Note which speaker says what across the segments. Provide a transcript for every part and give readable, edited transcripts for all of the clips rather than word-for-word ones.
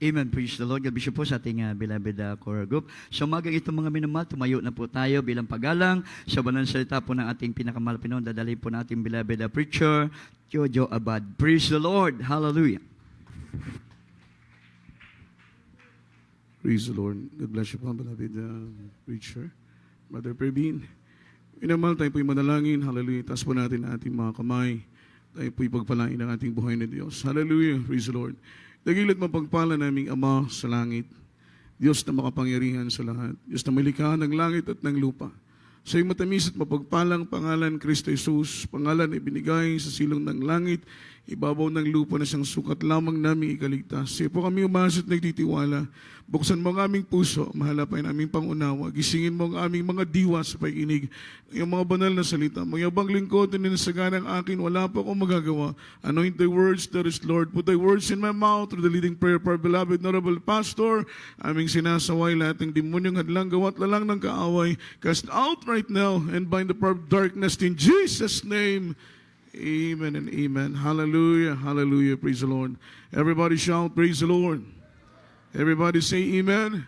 Speaker 1: Amen. Praise the Lord. God bless you po sa ating beloved choral group. So umagang ito mga minamahal, tumayo na po tayo bilang paggalang sa banal na salita po ng ating pinakamahal Pinoon. Dadalhin po ng ating beloved preacher, Jojo Abad. Praise the Lord. Hallelujah.
Speaker 2: Praise the Lord. God bless you po, beloved preacher. Brother Pervin. Minamahal, tayo po'y manalangin. Hallelujah. Taas po natin ang ating mga kamay. Tayo po'y pagpalain ng ating buhay na Diyos. Hallelujah. Praise the Lord. Dagilat mapagpala naming Ama sa langit, Diyos na makapangyarihan sa lahat, Diyos na malikha ng langit at ng lupa. Sa iyong matamis at mapagpalang pangalan, Kristo Jesus, pangalan na ibinigay sa silong ng langit, ibabaw ng lupa na siyang sukat lamang namin ikaligtas. Siya po kami umasit nagtitiwala. Buksan mo ang aming puso, mahalapay ang aming pangunawa. Gisingin mo ang aming mga diwa sa pag-inig. Ang mga banal na salita. Mayabang lingkod na ninasagan ang akin, wala pa akong magagawa. Anoint thy words, that is Lord. Put thy words in my mouth through the leading prayer for our beloved honorable pastor. Aming sinasaway lahat ng demonyong hadlang gawa't lalang ng kaaway. Cast out right now and bind the power of darkness in Jesus' name. Amen and amen. Hallelujah. Hallelujah. Praise the Lord. Everybody shout, praise the Lord. Everybody say amen.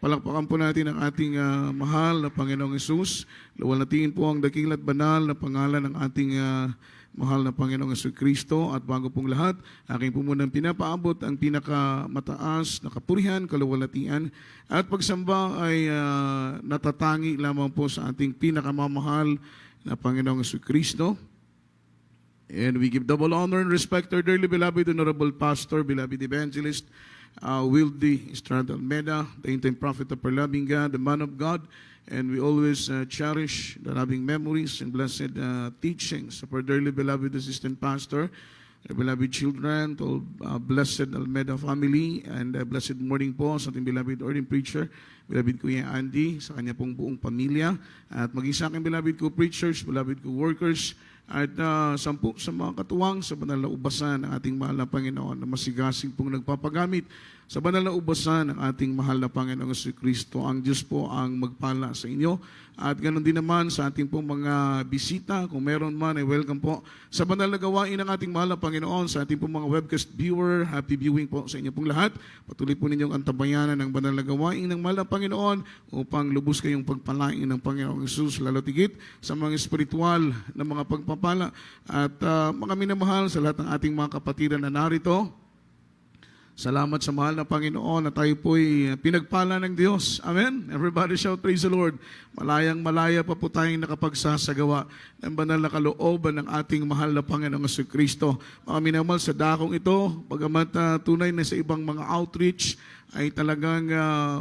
Speaker 2: Palakpakan po natin ang ating mahal na Panginoong Hesus. Luwalhatiin po ang dakil at banal na pangalan ng ating mahal na Panginoong Jesucristo. At bago pong lahat, aking po munang pinapaabot ang pinakamataas na kapurihan, kaluwalhatian at pagsamba ay natatangi lamang po sa ating pinakamamahal na Panginoong Jesucristo. And we give double honor and respect to our dearly beloved honorable pastor, beloved evangelist, Wildy Estrada Almeida, the interim prophet of our loving God, the man of God, and we always cherish the loving memories and blessed teachings of our dearly beloved assistant pastor, our beloved children, to blessed Almeida family, and blessed morning po sa ating beloved ordained preacher, beloved Kuya Andy, sa kanya pong buong pamilya, at maging sa aking beloved co-preachers, beloved co-workers, at sampu sa mga katuwang sa banal na ubasan ng ating mahal na Panginoon na masigasig pong nagpapagamit sa banal na ubasan ng ating mahal na Panginoong Jesucristo. Ang Diyos po ang magpala sa inyo. At ganoon din naman sa ating pong mga bisita, kung meron man ay welcome po sa banal na gawain ng ating mahal na Panginoon, sa ating pong mga webcast viewer. Happy viewing po sa inyo pong lahat. Patuloy po ninyong antabayanan ng banal na gawain ng mahal na Panginoon upang lubos kayong pagpalain ng Panginoong Jesus, lalo tigit sa mga espiritual na mga pagpapala. At mga minamahal sa lahat ng ating mga kapatiran na narito, salamat sa mahal na Panginoon na tayo po'y pinagpala ng Diyos. Amen? Everybody shout, praise the Lord. Malayang malaya pa po tayong nakapagsasagawa ng banal na kalooban ng ating mahal na Panginoong Jesucristo. Mga minamahal sa dakong ito, bagamat tunay na sa ibang mga outreach, ay talagang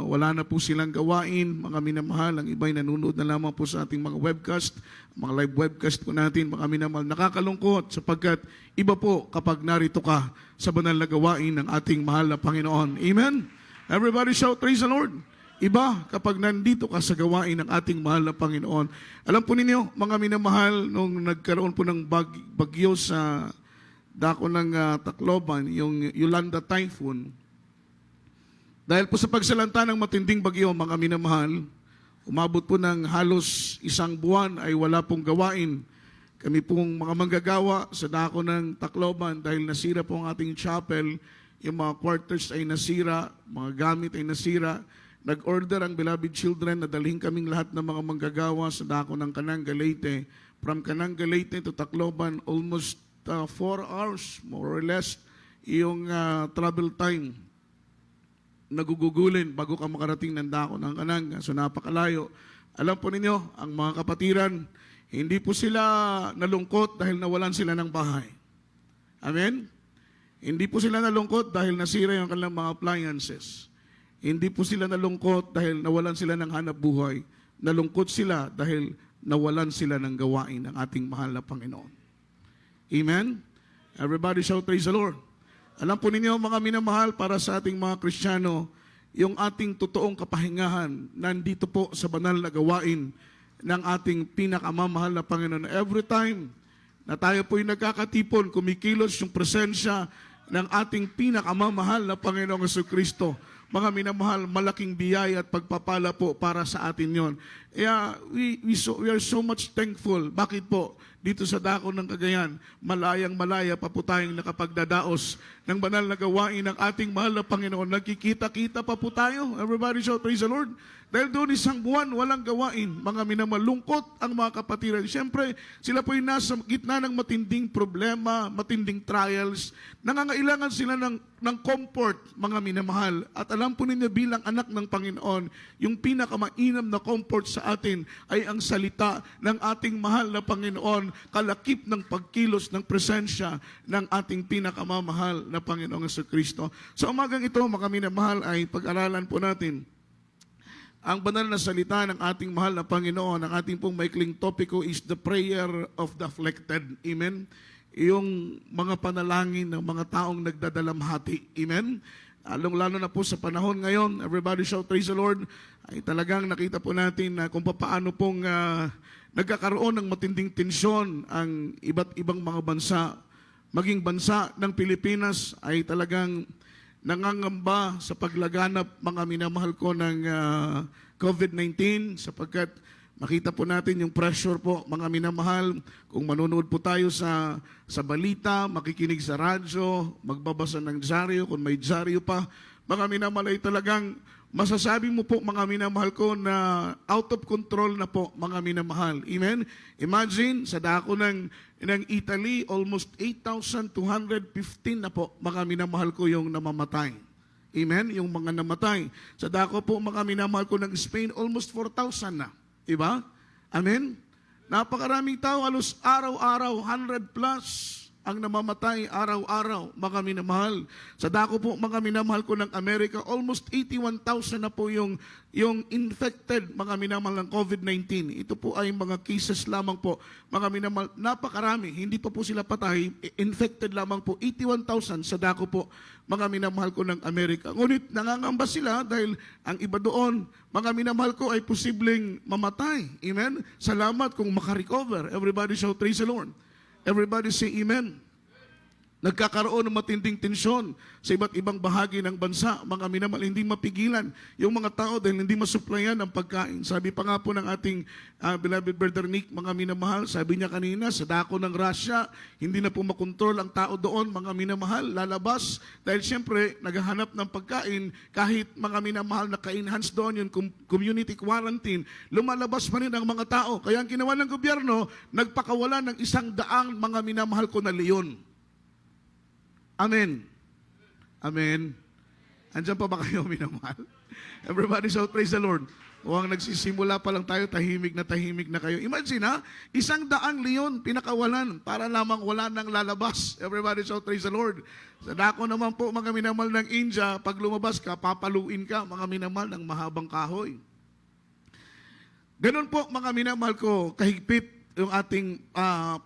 Speaker 2: wala na po silang gawain. Mga minamahal, ang iba'y nanonood na lamang po sa ating mga webcast, mga live webcast po natin. Mga minamahal, nakakalungkot sapagkat iba po kapag narito ka sa banal na gawain ng ating mahal na Panginoon. Amen? Everybody shout, praise the Lord. Iba kapag nandito ka sa gawain ng ating mahal na Panginoon. Alam po ninyo, mga minamahal, nung nagkaroon po ng bagyo sa dako ng Tacloban, yung Yolanda Typhoon, dahil po sa pagsalanta ng matinding bagyo, mga minamahal, umabot po ng halos 1 buwan ay wala pong gawain. Kami pong mga manggagawa sa dako ng Tacloban dahil nasira po ang ating chapel, yung mga quarters ay nasira, mga gamit ay nasira. Nag-order ang beloved children na dalhin kaming lahat ng mga manggagawa sa dako ng Canang Leyte. From Canang Leyte to Tacloban, almost 4 hours, more or less, yung travel time. Nagugugulin bago ka makarating ng dako ng Canang. So napakalayo. Alam po ninyo, ang mga kapatiran, hindi po sila nalungkot dahil nawalan sila ng bahay. Amen? Hindi po sila nalungkot dahil nasira yung kanilang mga appliances. Hindi po sila nalungkot dahil nawalan sila ng hanap buhay. Nalungkot sila dahil nawalan sila ng gawain ng ating mahal na Panginoon. Amen? Everybody shout, praise the Lord. Alam po ninyo, mga minamahal, para sa ating mga Kristiyano, yung ating totoong kapahingahan nandito po sa banal na gawain ng ating pinakamamahal na Panginoon. Every time na tayo po'y nagkakatipon, kumikilos yung presensya ng ating pinakamamahal na Panginoong Jesucristo. Mga minamahal, malaking biyaya at pagpapala po para sa atin yon. We are so much thankful. Bakit po? dito sa dako ng Cagayan, malayang-malaya pa po tayong nakapagdadaos ng banal na gawain ng ating mahal na Panginoon. Nagkikita-kita pa po tayo. Everybody shout, praise the Lord. Dahil doon isang buwan, walang gawain. Mga minamalungkot ang mga kapatiran. Siyempre, sila po'y nasa gitna ng matinding problema, matinding trials. Nangangailangan sila ng comfort, mga minamahal. At alam po ninyo bilang anak ng Panginoon, yung pinakamainam na comfort sa atin ay ang salita ng ating mahal na Panginoon, kalakip ng pagkilos ng presensya ng ating pinakamamahal na Panginoong Jesucristo. Sa umagang ito, mga minamahal, ay pag-aralan po natin ang banal na salita ng ating mahal na Panginoon. Ang ating pong maikling topiko is the prayer of the afflicted. Amen? Yung mga panalangin ng mga taong nagdadalamhati. Amen? Lalo na po sa panahon ngayon, everybody shout, praise the Lord, ay talagang nakita po natin na kung paano pong nagkakaroon ng matinding tensyon ang iba't ibang mga bansa. Maging bansa ng Pilipinas ay talagang nangangamba sa paglaganap, mga minamahal ko, ng COVID-19 sapagkat makita po natin yung pressure po, mga minamahal, kung manonood po tayo sa balita, makikinig sa radyo, magbabasa ng dyaryo, kung may dyaryo pa, mga minamahal, ay talagang masasabi mo po, mga minamahal ko, na out of control na po, mga minamahal. Amen? Imagine, sa dako ng Italy, almost 8,215 na po, mga minamahal ko, yung namamatay. Amen? Yung mga namatay. Sa dako po, mga minamahal ko, ng Spain, almost 4,000 na. Diba? Amen? Napakaraming tao, halos araw-araw, 100 plus ang namamatay araw-araw, mga minamahal. Sa dako po, mga minamahal ko, ng Amerika, almost 81,000 na po yung infected, mga minamahal, ng COVID-19. Ito po ay mga cases lamang po, mga minamahal. Napakarami, hindi pa po sila patay, infected lamang po, 81,000 sa dako po, mga minamahal ko, ng Amerika. Ngunit nangangamba sila dahil ang iba doon, mga minamahal ko, ay posibleng mamatay. Amen? Salamat kung makarecover. Everybody shout, praise the Lord. Everybody say amen. Nagkakaroon ng matinding tensyon sa iba't ibang bahagi ng bansa. Mga minamahal, hindi mapigilan yung mga tao dahil hindi masuplayan ang pagkain. Sabi pa nga po ng ating beloved Brother Nick, mga minamahal, sabi niya kanina, sa dako ng Russia, hindi na po makontrol ang tao doon, mga minamahal, lalabas. Dahil siyempre, naghahanap ng pagkain, kahit mga minamahal na ka-enhance doon, yung community quarantine, lumalabas pa rin ang mga tao. Kaya ang ginawa ng gobyerno, nagpakawala ng 100 mga minamahal ko na leon. Amen. Amen. Andiyan pa ba kayo, minamahal? Everybody shout, praise the Lord. Huwag nagsisimula pa lang tayo, tahimik na kayo. Imagine ha, 100 leon pinakawalan para lamang wala nang lalabas. Everybody shout, praise the Lord. Sa dako naman po, mga minamahal, ng India, pag lumabas ka, papaluin ka, mga minamahal, ng mahabang kahoy. Ganun po, mga minamahal ko, kahigpit yung ating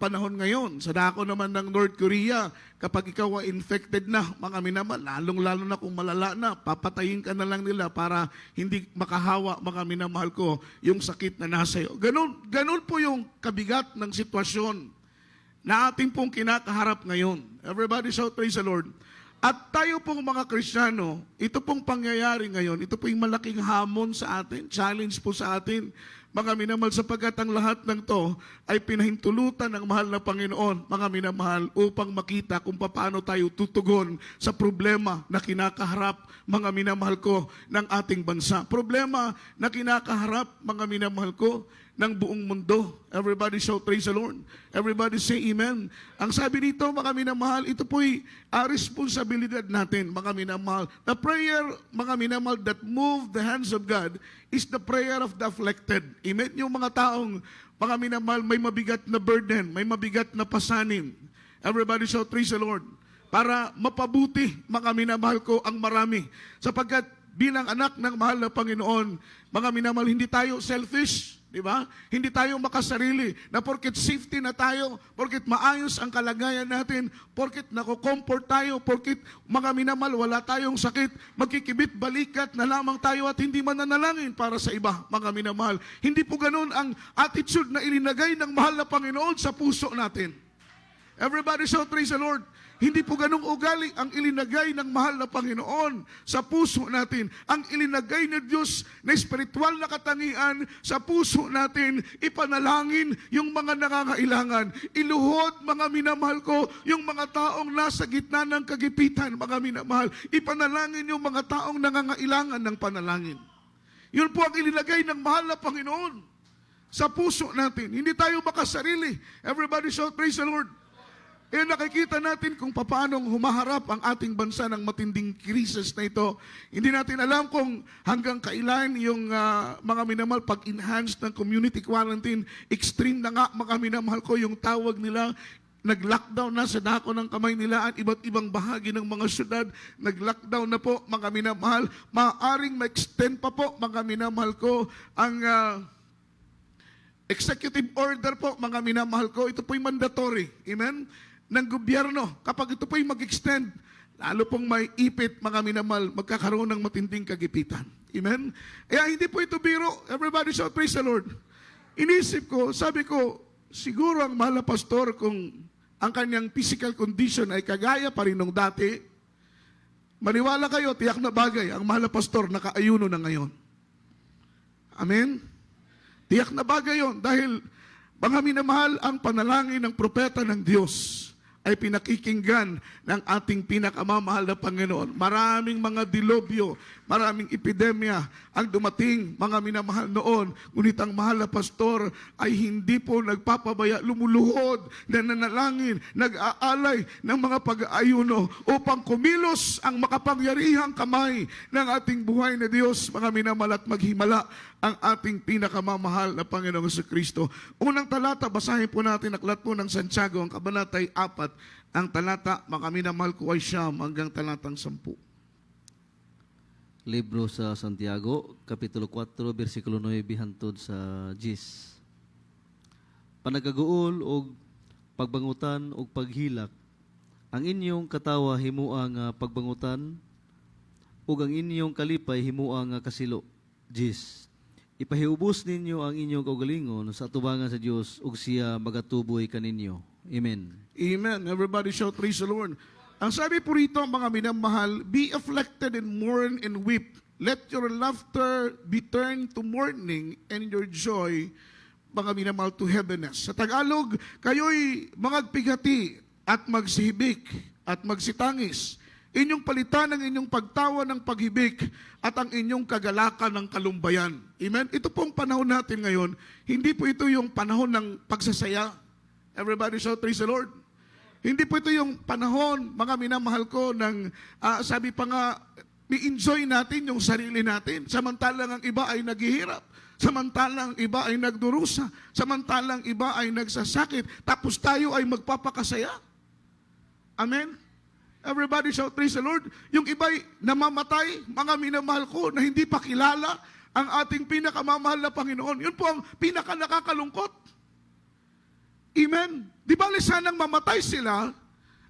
Speaker 2: panahon ngayon. Sa dako naman ng North Korea, kapag ikaw ay infected na, mga minamahal, lalong-lalo na kung malala na, papatayin ka na lang nila para hindi makahawa, mga minamahal ko, yung sakit na nasa iyo. Ganun po yung kabigat ng sitwasyon na ating pong kinakaharap ngayon. Everybody shout, praise the Lord. At tayo pong mga Kristiyano, ito pong pangyayari ngayon, ito po yung malaking hamon sa atin, challenge po sa atin, mga minamahal, sapagkat ang lahat ng to ay pinahintulutan ng mahal na Panginoon, mga minamahal, upang makita kung paano tayo tutugon sa problema na kinakaharap, mga minamahal ko, ng ating bansa. Problema na kinakaharap, mga minamahal ko, ng buong mundo. Everybody shout, praise the Lord. Everybody say amen. Ang sabi dito, mga minamahal, ito po'y responsibilidad natin, mga minamahal. The prayer, mga minamahal, that move the hands of God is the prayer of the afflicted. Amen? Yung mga taong, mga minamahal, may mabigat na burden, may mabigat na pasanin. Everybody shout, praise the Lord. Para mapabuti, mga minamahal ko, ang marami. Sapagkat bilang anak ng mahal na Panginoon, mga minamahal, hindi tayo selfish. Diba? Hindi tayo makasarili na porket safety na tayo, porket maayos ang kalagayan natin, porket nako-comfort tayo, porket mga minamahal, wala tayong sakit, magkikibit balikat na lamang tayo at hindi mananalangin para sa iba, mga minamahal. Hindi po ganun ang attitude na ilinagay ng mahal na Panginoon sa puso natin. Everybody shout, praise the Lord. Hindi po ganong ugali ang ilinagay ng mahal na Panginoon sa puso natin. Ang ilinagay ng Diyos na espiritual na katangian sa puso natin, ipanalangin yung mga nangangailangan. Iluhod, mga minamahal ko, yung mga taong nasa gitna ng kagipitan, mga minamahal. Ipanalangin yung mga taong nangangailangan ng panalangin. Yun po ang ilinagay ng mahal na Panginoon sa puso natin. Hindi tayo makasarili. Everybody shout, praise the Lord. Eh nakikita natin kung paano humaharap ang ating bansa ng matinding krisis na ito. Hindi natin alam kung hanggang kailan yung mga minamahal pag-enhance ng community quarantine. Extreme na nga mga minamahal ko yung tawag nila. Nag-lockdown na sa dako ng kamay nila at iba't ibang bahagi ng mga syudad. Nag-lockdown na po mga minamahal. Maaaring ma-extend pa po mga minamahal ko ang executive order po mga minamahal ko. Ito po'y mandatory. Amen? Ng gobyerno, kapag ito po'y mag-extend, lalo pong may ipit, mga minamahal, magkakaroon ng matinding kagipitan. Amen? Kaya hindi po ito biro. Everybody shout, praise the Lord. Inisip ko, sabi ko, siguro ang mahal na pastor kung ang kanyang physical condition ay kagaya pa rin nung dati, maniwala kayo, tiyak na bagay, ang mahal na pastor nakaayuno na ngayon. Amen? Tiyak na bagay yon dahil mga minamahal, ang panalangin ng propeta ng Diyos ay pinakikinggan ng ating pinakamamahal na Panginoon. Maraming mga dilobyo, maraming epidemya ang dumating, mga minamahal noon. Ngunit ang mahal na pastor ay hindi po nagpapabaya, lumuluhod, nananalangin, nag-aalay ng mga pag-aayuno upang kumilos ang makapangyarihang kamay ng ating buhay na Diyos, mga minamahal, at maghimala ang ating pinakamamahal na Panginoong Kristo. Unang talata, basahin po natin, aklat po ng Santiago, ang kabanatay 4, ang talata, mga minamahal ko ay siyam hanggang talatang 10.
Speaker 3: Libro sa Santiago, Kapitulo 4, versikulo 9 hantod sa 10. Panagaguol o pagbangutan o paghilak, ang inyong katawa himuang pagbangutan, o ang inyong kalipay himuang kasilo. 10. Ipahiubos ninyo ang inyong kaugalingon sa atubangan sa Dios ug siya magatuboy kaninyo. Amen.
Speaker 2: Amen. Everybody shout, praise the Lord. Ang sabi po rito, mga minamahal, be afflicted and mourn and weep. Let your laughter be turned to mourning and your joy, mga minamahal, to heaviness. Sa Tagalog, kayo'y magpigati at magsihibik at magsitangis. Inyong palitan ang inyong pagtawa ng paghibik at ang inyong kagalakan ng kalumbayan. Amen? Ito pong panahon natin ngayon, hindi po ito yung panahon ng pagsasaya. Everybody shout, praise the Lord. Hindi po ito yung panahon, mga minamahal ko, ng sabi pa nga, i-enjoy natin yung sarili natin. Samantalang ang iba ay naghihirap. Samantalang iba ay nagdurusa. Samantalang iba ay nagsasakit. Tapos tayo ay magpapakasaya. Amen? Everybody shout, praise the Lord. Yung iba'y namamatay, mga minamahal ko, na hindi pa kilala ang ating pinakamamahal na Panginoon. Yun po ang pinaka nakakalungkot. Amen? Di ba sanang mamatay sila,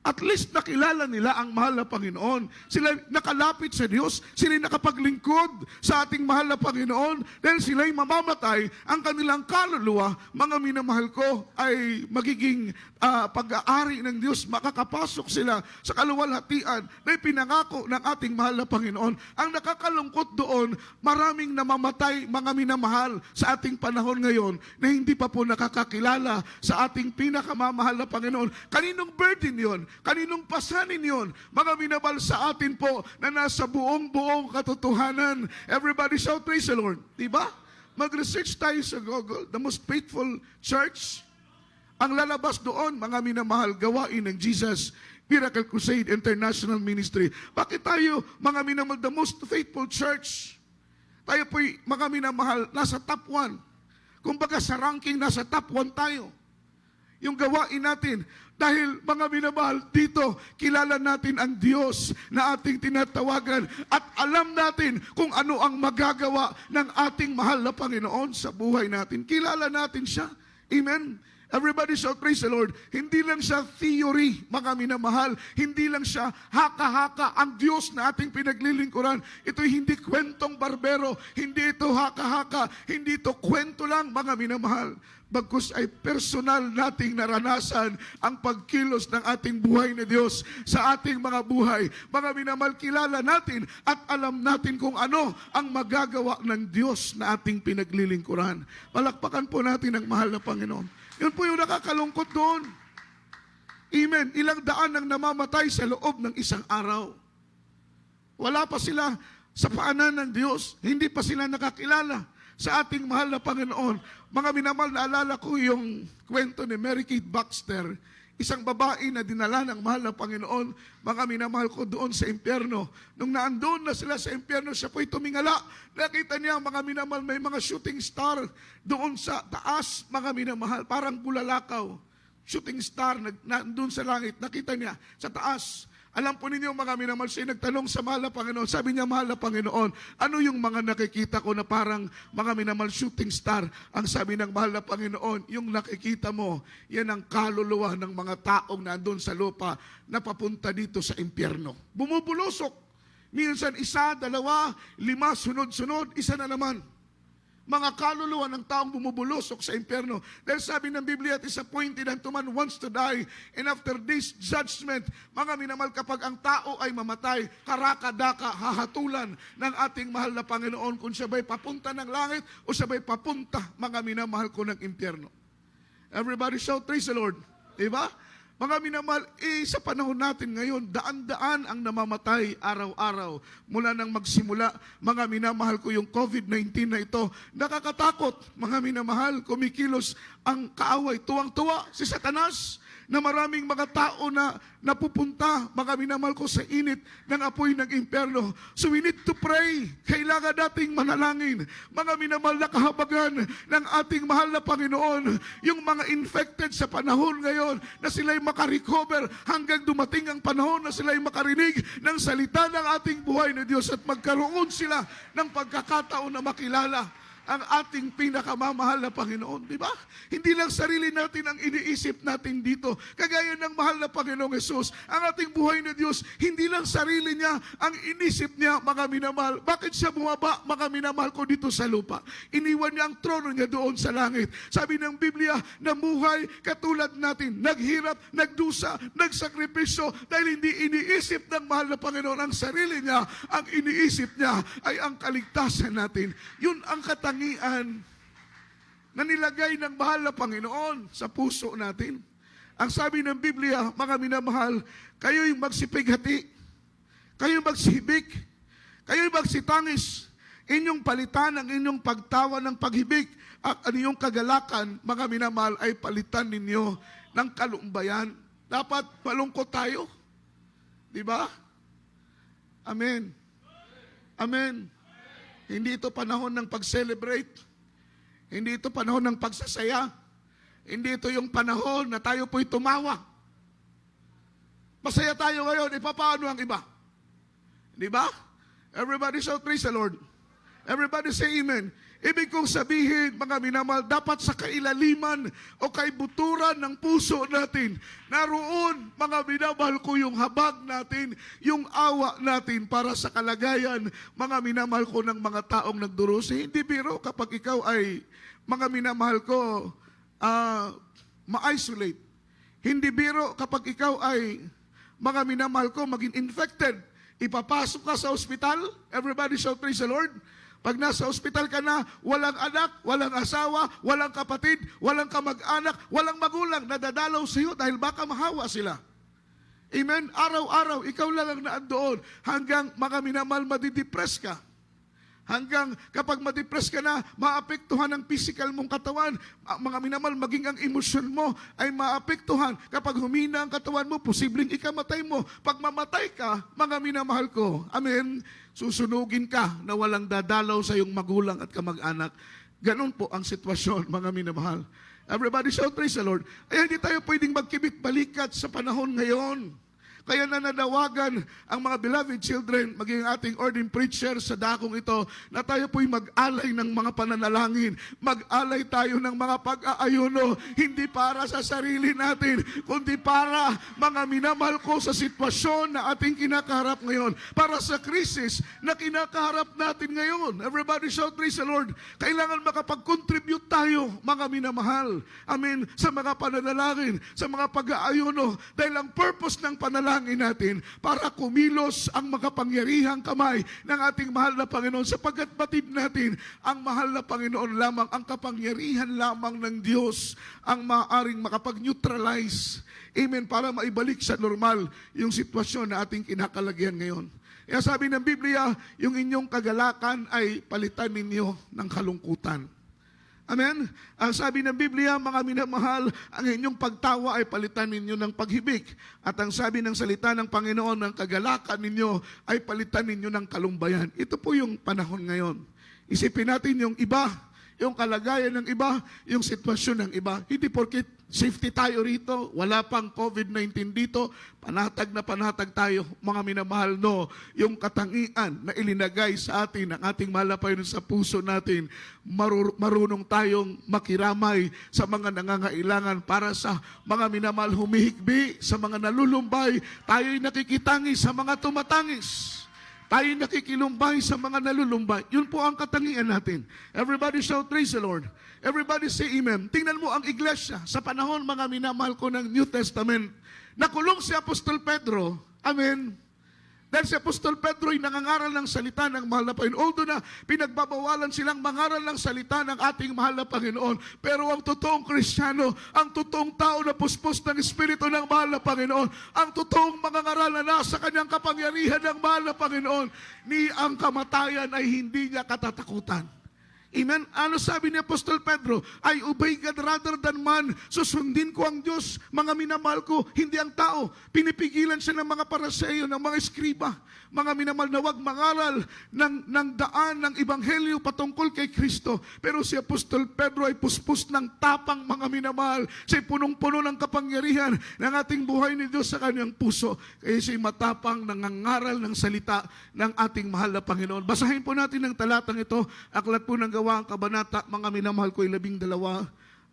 Speaker 2: at least nakilala nila ang mahal na Panginoon. Sila nakalapit sa Diyos, sila nakapaglingkod sa ating mahal na Panginoon, dahil sila'y mamamatay, ang kanilang kaluluwa, mga minamahal ko, ay magiging pag-aari ng Diyos. Makakapasok sila sa kaluwalhatian na pinangako ng ating mahal na Panginoon. Ang nakakalungkot doon, maraming namamatay, mga minamahal, sa ating panahon ngayon, na hindi pa po nakakakilala sa ating pinakamamahal na Panginoon. Kaninong burden yon? Kaninong pasanin yon? Mga minamahal, sa atin po na nasa buong katotohanan. Everybody shout, praise the Lord. Diba? Mag-research tayo sa Google, the most faithful church. Ang lalabas doon, mga minamahal, gawain ng Jesus Miracle Crusade International Ministry. Bakit tayo, mga minamahal, the most faithful church? Tayo po'y, mga minamahal, nasa top 1. Kumbaga sa ranking, nasa top 1 tayo. Yung gawain natin. Dahil, mga minamahal, dito, kilala natin ang Diyos na ating tinatawagan at alam natin kung ano ang magagawa ng ating mahal na Panginoon sa buhay natin. Kilala natin siya. Amen? Everybody shout, praise the Lord. Hindi lang siya theory, mga minamahal. Hindi lang siya haka-haka. Ang Diyos na ating pinaglilingkuran, ito'y hindi kwentong barbero. Hindi ito haka-haka. Hindi ito kwento lang, mga minamahal. bagkus ay personal nating naranasan ang pagkilos ng ating buhay na Diyos sa ating mga buhay. Mga minamahal, kilala natin at alam natin kung ano ang magagawa ng Diyos na ating pinaglilingkuran. Palakpakan po natin ang mahal na Panginoon. Yun po yung nakakalungkot doon. Amen. Ilang daan ang namamatay sa loob ng isang araw. Wala pa sila sa paanan ng Diyos. Hindi pa sila nakakilala sa ating mahal na Panginoon. Mga minamahal, naalala ko yung kwento ni Mary Kate Baxter, isang babae na dinala ng mahal na Panginoon. Mga minamahal ko, doon sa impyerno. Nung naandun na sila sa impyerno, siya po'y tumingala. Nakita niya, mga minamahal, may mga shooting star doon sa taas, mga minamahal, parang bulalakaw. Shooting star, nandun sa langit. Nakita niya sa taas. Alam po ninyo, mga minamahal, siya nagtanong sa mahal na Panginoon. Sabi niya, mahal na Panginoon, ano yung mga nakikita ko na parang mga minamahal shooting star? Ang sabi ng mahal na Panginoon, yung nakikita mo, yan ang kaluluwa ng mga taong nandun sa lupa na papunta dito sa impyerno. Bumubulusok. Minsan isa, dalawa, 5, sunod-sunod, isa na naman. Mga kaluluwa ng taong bumubulusok sa impyerno. Dahil sabi ng Biblia, it is appointed unto man once to die, and after this judgment, mga minamahal, kapag ang tao ay mamatay, karakadaka, hahatulan ng ating mahal na Panginoon kung siya ba'y papunta ng langit o siya ba'y papunta, mga minamahal ko, ng impyerno. Everybody shout, praise the Lord. Diba? Mga minamahal, sa panahon natin ngayon, daan-daan ang namamatay araw-araw. Mula nang magsimula, mga minamahal ko, yung COVID-19 na ito, nakakatakot, mga minamahal, kumikilos ang kaaway. Tuwang-tuwa si Satanas na maraming mga tao na napupunta, mga minamahal ko, sa init ng apoy ng impyerno. So we need to pray. Kailangan nating manalangin. Mga minamahal, na kahabagan ng ating mahal na Panginoon, yung mga infected sa panahon ngayon, na sila'y makarecover hanggang dumating ang panahon na sila'y makarinig ng salita ng ating buhay na Diyos at magkaroon sila ng pagkakataon na makilala ang ating pinakamamahal na Panginoon. Di ba? Hindi lang sarili natin ang iniisip natin dito. Kagaya ng mahal na Panginoong Yesus, ang ating buhay na Diyos, hindi lang sarili niya ang inisip niya, mga minamahal. Bakit siya bumaba, mga minamahal ko, dito sa lupa? Iniwan niya ang trono niya doon sa langit. Sabi ng Biblia, namuhay katulad natin, naghirap, nagdusa, nagsakripisyo, dahil hindi iniisip ng mahal na Panginoon ang sarili niya. Ang iniisip niya ay ang kaligtasan natin. Yun ang katangian na nilagay ng mahal na Panginoon sa puso natin. Ang sabi ng Biblia, mga minamahal, kayo'y magsipighati, kayo'y magsihibik, kayo'y magsitangis, inyong palitan ang inyong pagtawa ng paghibik at ang inyong kagalakan, mga minamahal, ay palitan ninyo ng kalumbayan. Dapat malungkot tayo. Di ba? Amen. Amen. Hindi ito panahon ng pag-celebrate. Hindi ito panahon ng pagsasaya. Hindi ito yung panahon na tayo po'y tumawa. Masaya tayo ngayon, paano ang iba? Di ba? Everybody shout, praise the Lord. Everybody say amen. Ibig kong sabihin, mga minamahal, dapat sa kailaliman o kaibuturan ng puso natin, naroon, mga minamahal ko, yung habag natin, yung awa natin para sa kalagayan, mga minamahal ko, ng mga taong nagdurusi. Hindi biro kapag ikaw ay, mga minamahal ko, ma-isolate. Hindi biro kapag ikaw ay, mga minamahal ko, maging infected. Ipapasok ka sa ospital. Everybody shout, praise the Lord. Pag nasa ospital ka na, walang anak, walang asawa, walang kapatid, walang kamag-anak, walang magulang, nadadalaw sa iyo dahil baka mahawa sila. Amen? Araw-araw, ikaw lang ang naandoon hanggang, mga minamahal, madidepress ka. Hanggang kapag ma-depress ka na, maapektuhan ang physical mong katawan. Mga minamahal, maging ang emosyon mo ay maapektuhan. Kapag humina ang katawan mo, posibleng ikamatay mo. Pag mamatay ka, mga minamahal ko, amen, susunugin ka na walang dadalaw sa iyong magulang at kamag-anak. Ganon po ang sitwasyon, mga minamahal. Everybody shout, praise the Lord. Ay, hindi tayo pwedeng magkibit-balikat sa panahon ngayon. Kaya nananawagan ang mga beloved children, maging ating ordained preacher sa dakong ito, na tayo po'y mag-alay ng mga pananalangin. Mag-alay tayo ng mga pag-aayuno, hindi para sa sarili natin, kundi para mga minamahal ko sa sitwasyon na ating kinakaharap ngayon, para sa krisis na kinakaharap natin ngayon. Everybody shout, praise the Lord. Kailangan makapag-contribute tayo, mga minamahal. Amen. Sa mga pananalangin, sa mga pag-aayuno, dahil ang purpose ng panalangin natin para kumilos ang makapangyarihang kamay ng ating mahal na Panginoon, sapagkat batid natin ang mahal na Panginoon lamang, ang kapangyarihan lamang ng Diyos ang maaaring makapag-neutralize, amen, para maibalik sa normal yung sitwasyon na ating kinakalagyan ngayon. Kaya sabi ng Biblia, yung inyong kagalakan ay palitan ninyo ng kalungkutan. Amen? Ang sabi ng Biblia, mga minamahal, ang inyong pagtawa ay palitan ninyo ng paghibik. At ang sabi ng salita ng Panginoon, ang kagalakan ninyo ay palitan ninyo ng kalumbayan. Ito po yung panahon ngayon. Isipin natin yung iba, yung kalagayan ng iba, yung sitwasyon ng iba. Hindi porket safety tayo rito, wala pang COVID-19 dito, panatag na panatag tayo, mga minamahal, no. Yung katangian na ilinagay sa atin, ang ating mahal na Panginoon sa puso natin, marunong tayong makiramay sa mga nangangailangan, para sa mga minamahal humihikbi, sa mga nalulumbay, tayo'y nakikitangi sa mga tumatangis. Tayo nakikilumbay sa mga nalulumbay. Yun po ang katangian natin. Everybody shout, praise the Lord. Everybody say amen. Tingnan mo ang iglesia sa panahon, mga minamahal ko, ng New Testament. Nakulong si Apostol Pedro. Amen. Dahil si Apostol Pedro ay nangangaral ng salita ng mahal na Panginoon. Although na pinagbabawalan silang mangaral ng salita ng ating mahal na Panginoon, pero ang totoong Kristiyano, ang totoong tao na puspos ng Espiritu ng mahal na Panginoon, ang totoong mangangaral na nasa kanyang kapangyarihan ng mahal na Panginoon, ni ang kamatayan ay hindi niya katatakutan. Amen? Ano sabi ni Apostol Pedro? I obey God rather than man. Susundin ko ang Diyos, mga minamahal ko, hindi ang tao. Pinipigilan siya ng mga Pariseo, ng mga eskriba. Mga minamahal, na wag mangaral ng daan ng Ebanghelyo patungkol kay Kristo. Pero si Apostol Pedro ay puspos ng tapang, mga minamahal. Siya'y punong-puno ng kapangyarihan ng ating buhay ni Diyos sa kanyang puso. Kaya siya'y matapang nangangaral ng salita ng ating mahal na Panginoon. Basahin po natin ang talatang ito. Aklat po ng Gawa ang kabanata, mga minamahal ko, 12.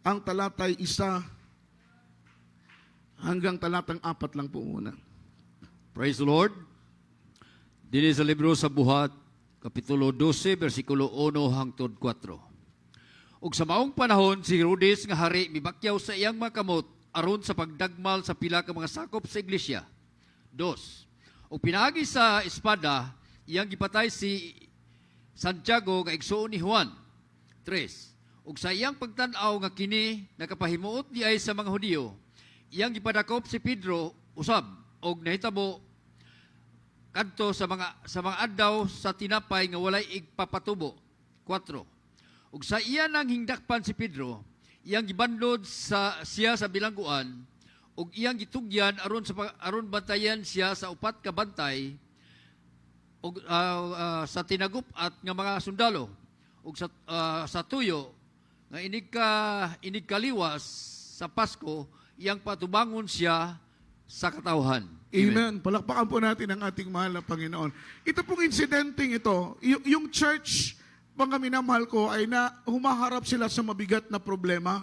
Speaker 2: Ang talatay 1 hanggang talatang 4 lang po muna.
Speaker 4: Praise the Lord. Dili sa libro sa Buhat, Kapitulo 12, versikulo 1 hangtod 4. Ug sa maong panahon, si Herodes nga hari mibakyaw sa iyang mga kamot aron sa pagdagmal sa pila ka mga sakop sa iglesia. 2. Ug pinaagi sa espada, iyang gipatay si Santiago nga igsuon ni Juan. 3. Ug sa iyang pagtan-aw nga kini nakapahimuot diay sa mga Hudiyo, iyang gipadakop si Pedro usab og nahitabo kadto sa mga adlaw sa tinapay nga walay igpapatubo. 4. Ug sa iya nang hingdakpan si Pedro, iyang gibandlod siya sa bilangguan ug iyang gitugyan aron bantayan siya sa 4 ka bantay ug sa tinagup at nga mga sundalo ug sa tuyo nga inig kaliwas sa Pasko, iyang patubangon siya sa katawhan.
Speaker 2: Amen. Palakpakan po natin ang ating mahal na Panginoon. Ito pong insidenteng ito, yung church, mga minamahal ko, ay humaharap sila sa mabigat na problema.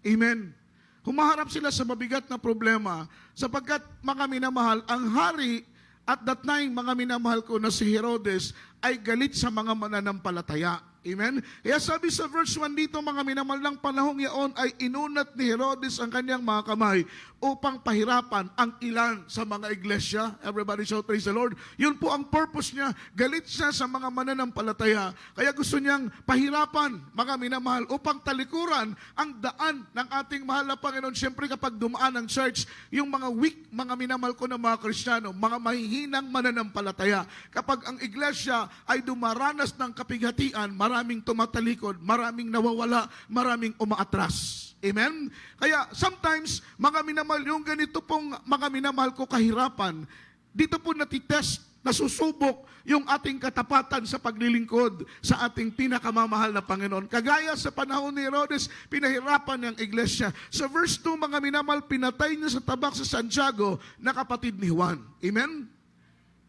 Speaker 2: Amen. Humaharap sila sa mabigat na problema sapagkat, mga minamahal, ang hari at that time, mga minamahal ko, na si Herodes ay galit sa mga mananampalataya. Amen? Kaya sabi sa verse 1 dito, mga minamahal, ng panahong yaon ay inunat ni Herodes ang kanyang mga kamay upang pahirapan ang ilan sa mga iglesia. Everybody shout, praise the Lord. Yun po ang purpose niya. Galit siya sa mga mananampalataya. Kaya gusto niyang pahirapan, mga minamahal, upang talikuran ang daan ng ating mahal na Panginoon. Siyempre kapag dumaan ang church, yung mga weak, mga minamahal ko na mga Kristiyano, mga mahihinang mananampalataya. Kapag ang iglesia ay dumaranas ng kapighatian, maraming tumatalikod, maraming nawawala, maraming umaatras. Amen? Kaya sometimes, mga minamahal, yung ganito pong mga minamahal ko kahirapan, dito po natitest nasusubok yung ating katapatan sa paglilingkod sa ating pinakamamahal na Panginoon. Kagaya sa panahon ni Herodes, pinahirapan niyang iglesia. Sa verse 2, mga minamahal, pinatay niya sa tabak sa Santiago na kapatid ni Juan. Amen?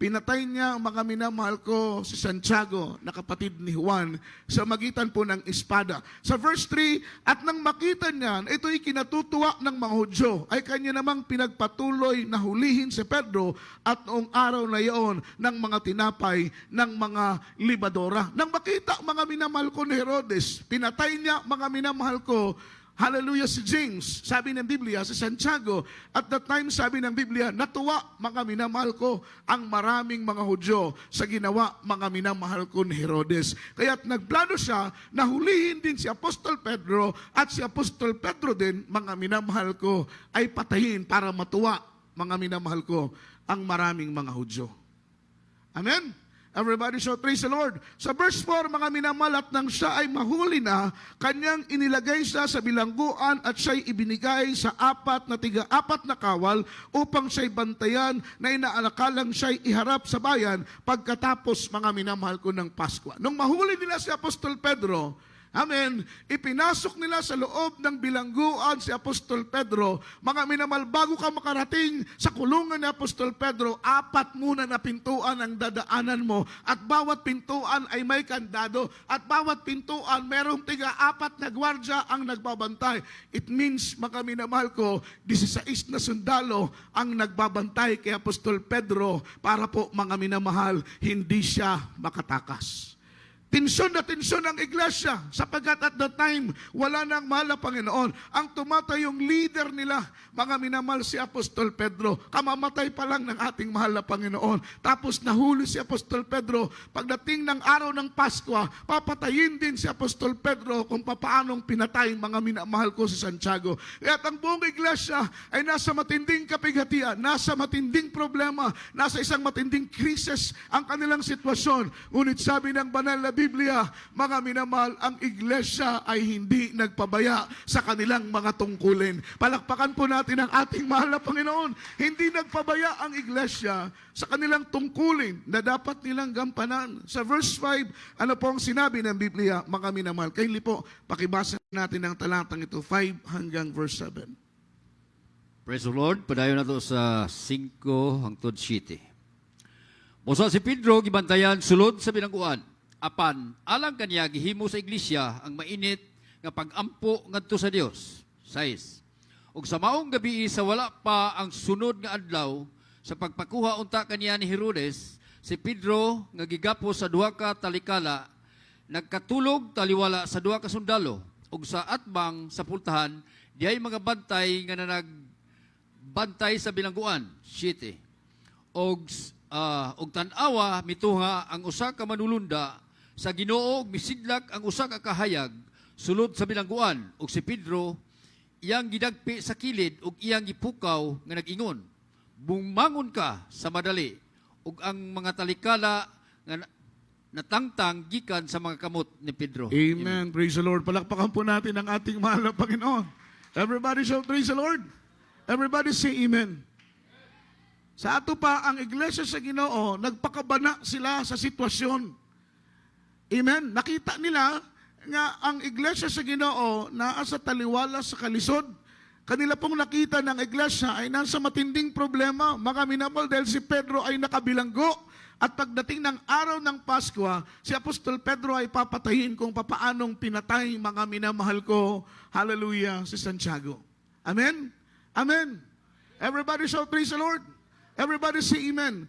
Speaker 2: Pinatay niya ang mga minamahal ko si Santiago na kapatid ni Juan sa magitan po ng espada. Sa verse 3, at nang makita niya, ito'y kinatutuwa ng mga Hudyo, ay kanya namang pinagpatuloy na hulihin si Pedro at noong araw na iyon ng mga tinapay ng mga libadora. Nang makita mga minamahal ko ni Herodes, pinatay niya mga minamahal ko, hallelujah, si James, sabi ng Biblia, si Santiago. At that time, sabi ng Biblia, natuwa, mga minamahal ko, ang maraming mga Hudyo sa ginawa, mga minamahal ko ni Herodes. Kaya't nagplano siya na hulihin din si Apostol Pedro at si Apostol Pedro din, mga minamahal ko, ay patayin para matuwa, mga minamahal ko, ang maraming mga Hudyo. Amen? Everybody shout, praise the Lord. Sa verse 4, mga minamahal, at nang siya ay mahuli na, kanyang inilagay siya sa bilangguan at siya'y ibinigay sa apat na kawal upang siya'y bantayan na inaalakalang siya'y iharap sa bayan pagkatapos, mga minamahal ko, ng Paskwa. Nung mahuli nila si Apostol Pedro, amen, ipinasok nila sa loob ng bilangguan si Apostol Pedro. Mga minamahal, bago ka makarating sa kulungan ni Apostol Pedro, 4 muna na pintuan ang dadaanan mo, at bawat pintuan ay may kandado, at bawat pintuan merong 4 na gwardya ang nagbabantay. It means, mga minamahal ko, 16 na sundalo ang nagbabantay kay Apostol Pedro para po, mga minamahal, hindi siya makatakas. Tensyon na tensyon ang iglesia sapagkat at that time, wala nang mahal na Panginoon. Ang tumatayong leader nila, mga minamahal, si Apostol Pedro. Kamamatay pa lang ng ating mahal na Panginoon. Tapos nahuli si Apostol Pedro. Pagdating ng araw ng Paskwa, papatayin din si Apostol Pedro kung papaanong pinatay, mga minamahal ko, si Santiago. At ang buong iglesia ay nasa matinding kapighatian, nasa matinding problema, nasa isang matinding krisis ang kanilang sitwasyon. Ngunit sabi ng banal na Biblia, mga minamahal, ang iglesia ay hindi nagpabaya sa kanilang mga tungkulin. Palakpakan po natin ang ating mahal na Panginoon. Hindi nagpabaya ang iglesia sa kanilang tungkulin na dapat nilang gampanan. Sa verse 5, ano po ang sinabi ng Biblia, mga minamahal? Kaili po, pakibasa natin ang talatang ito, 5 hanggang verse 7.
Speaker 4: Praise the Lord. Padayon na to sa 5 hangtod 7. Musa si Pedro, gibantayan sulod sa bilangguan. Apan, alang kaniya gihimo sa iglesia ang mainit nga pag-ampo ngadto sa Dios. 6. Ug sa maong gabi sa wala pa ang sunod nga adlaw sa pagpakuha unta kaniya ni Herodes, si Pedro nga gigapo sa duha ka talikala nagkatulog taliwala sa duha ka sundalo ug sa atbang sa pultahan diay mga bantay nga nagbantay sa bilangguan. 7. Og tan-awa mituha ang usa ka manulunda sa Ginoo, misidlak ang usa ka kahayag sulod sa bilangguan, ug si Pedro iyang gidagpi sa kilid ug iyang gipukaw nga nag-ingon, bumangon ka sa madali, ug ang mga talikala nga natangtang gikan sa mga kamot ni Pedro.
Speaker 2: Amen. Praise the Lord. Palakpakan po natin ang ating mahal na Panginoon. Everybody shout, praise the Lord. Everybody say amen. Sa ato pa, ang iglesia sa Ginoo, nagpakabana sila sa sitwasyon. Amen? Nakita nila nga ang iglesia sa Ginoo naasa taliwala sa kalisod. Kanila pong nakita ng iglesia ay nasa matinding problema, mga minamahal, dahil si Pedro ay nakabilanggo. At pagdating ng araw ng Paskwa, si Apostol Pedro ay papatayin kung papaanong pinatay, mga minamahal ko, hallelujah, si Santiago. Amen? Amen. Everybody shout, praise the Lord. Everybody say amen.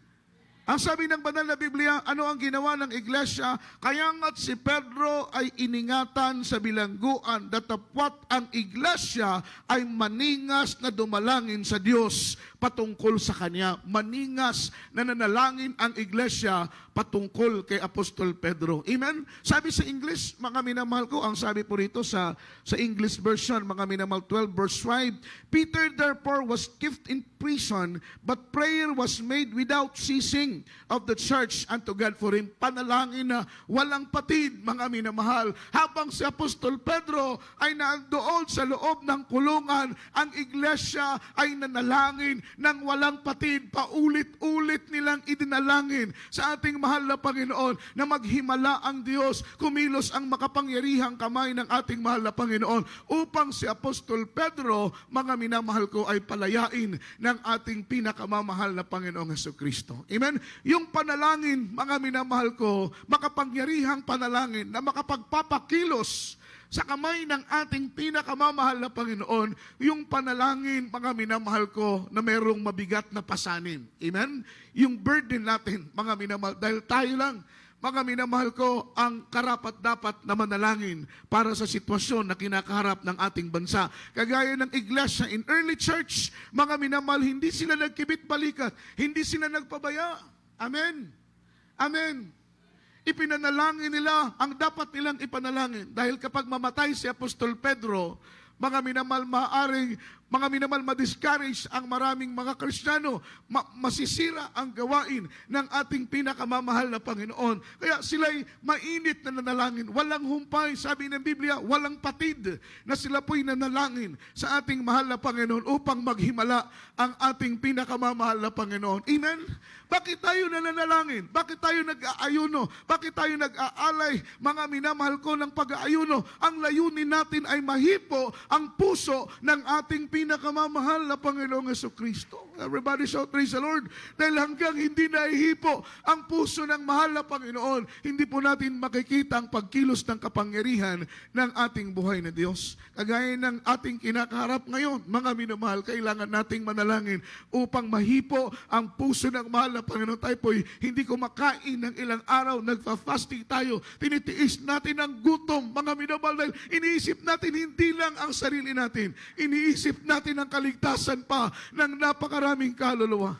Speaker 2: Ang sabi ng banal na Biblia, ano ang ginawa ng iglesia? Kaya nga't si Pedro ay iningatan sa bilangguan, datapwat ang iglesia ay maningas na dumalangin sa Diyos patungkol sa Kanya. Maningas na nanalangin ang iglesia patungkol kay Apostol Pedro. Amen? Sabi sa English, mga minamahal ko, ang sabi po rito sa English version, mga minamahal 12 verse 5, Peter therefore was kept in prison, but prayer was made without ceasing King of the church unto God for him. Panalangin na walang patid, mga minamahal. Habang si Apostol Pedro ay nandoon sa loob ng kulungan, ang iglesia ay nanalangin ng walang patid. Paulit-ulit nilang idinalangin sa ating mahal na Panginoon na maghimala ang Diyos, kumilos ang makapangyarihang kamay ng ating mahal na Panginoon upang si Apostol Pedro, mga minamahal ko, ay palayain ng ating pinakamamahal na Panginoong Hesukristo. Amen? Yung panalangin, mga minamahal ko, makapangyarihang panalangin na makapagpapakilos sa kamay ng ating pinakamamahal na Panginoon, yung panalangin, mga minamahal ko, na merong mabigat na pasanin. Amen? Yung burden natin, mga minamahal, dahil tayo lang, mga minamahal ko, ang karapat-dapat na manalangin para sa sitwasyon na kinakaharap ng ating bansa. Kagaya ng iglesia in early church, mga minamahal, hindi sila nagkibit-balikat, hindi sila nagpabaya. Amen. Amen. Ipinanalangin nila ang dapat nilang ipanalangin. Dahil kapag mamatay si Apostol Pedro, mga minamahal, mga minamahal, ma-discourage ang maraming mga Kristiyano. Masisira ang gawain ng ating pinakamamahal na Panginoon. Kaya sila'y mainit na nanalangin. Walang humpay, sabi ng Biblia, walang patid na sila po'y nanalangin sa ating mahal na Panginoon upang maghimala ang ating pinakamamahal na Panginoon. Amen? Bakit tayo nananalangin? Bakit tayo nag-aayuno? Bakit tayo nag-aalay, mga minamahal ko, ng pag-aayuno? Ang layunin natin ay mahipo ang puso ng ating pinakamamahal na Panginoong Hesukristo. Everybody shout, praise the Lord. Dahil hanggang hindi nahihipo ang puso ng mahal na Panginoon, hindi po natin makikita ang pagkilos ng kapangyarihan ng ating buhay na Diyos. Kagaya ng ating kinakaharap ngayon, mga minamahal, kailangan nating manalangin upang mahipo ang puso ng mahal na Panginoon. Tayo po'y hindi kumakain ng ilang araw, nagfa-fasting tayo, tinitiis natin ang gutom, mga minamahal, dahil iniisip natin hindi lang ang sarili natin, iniisip natin ang kaligtasan pa ng napakaraming kaluluwa.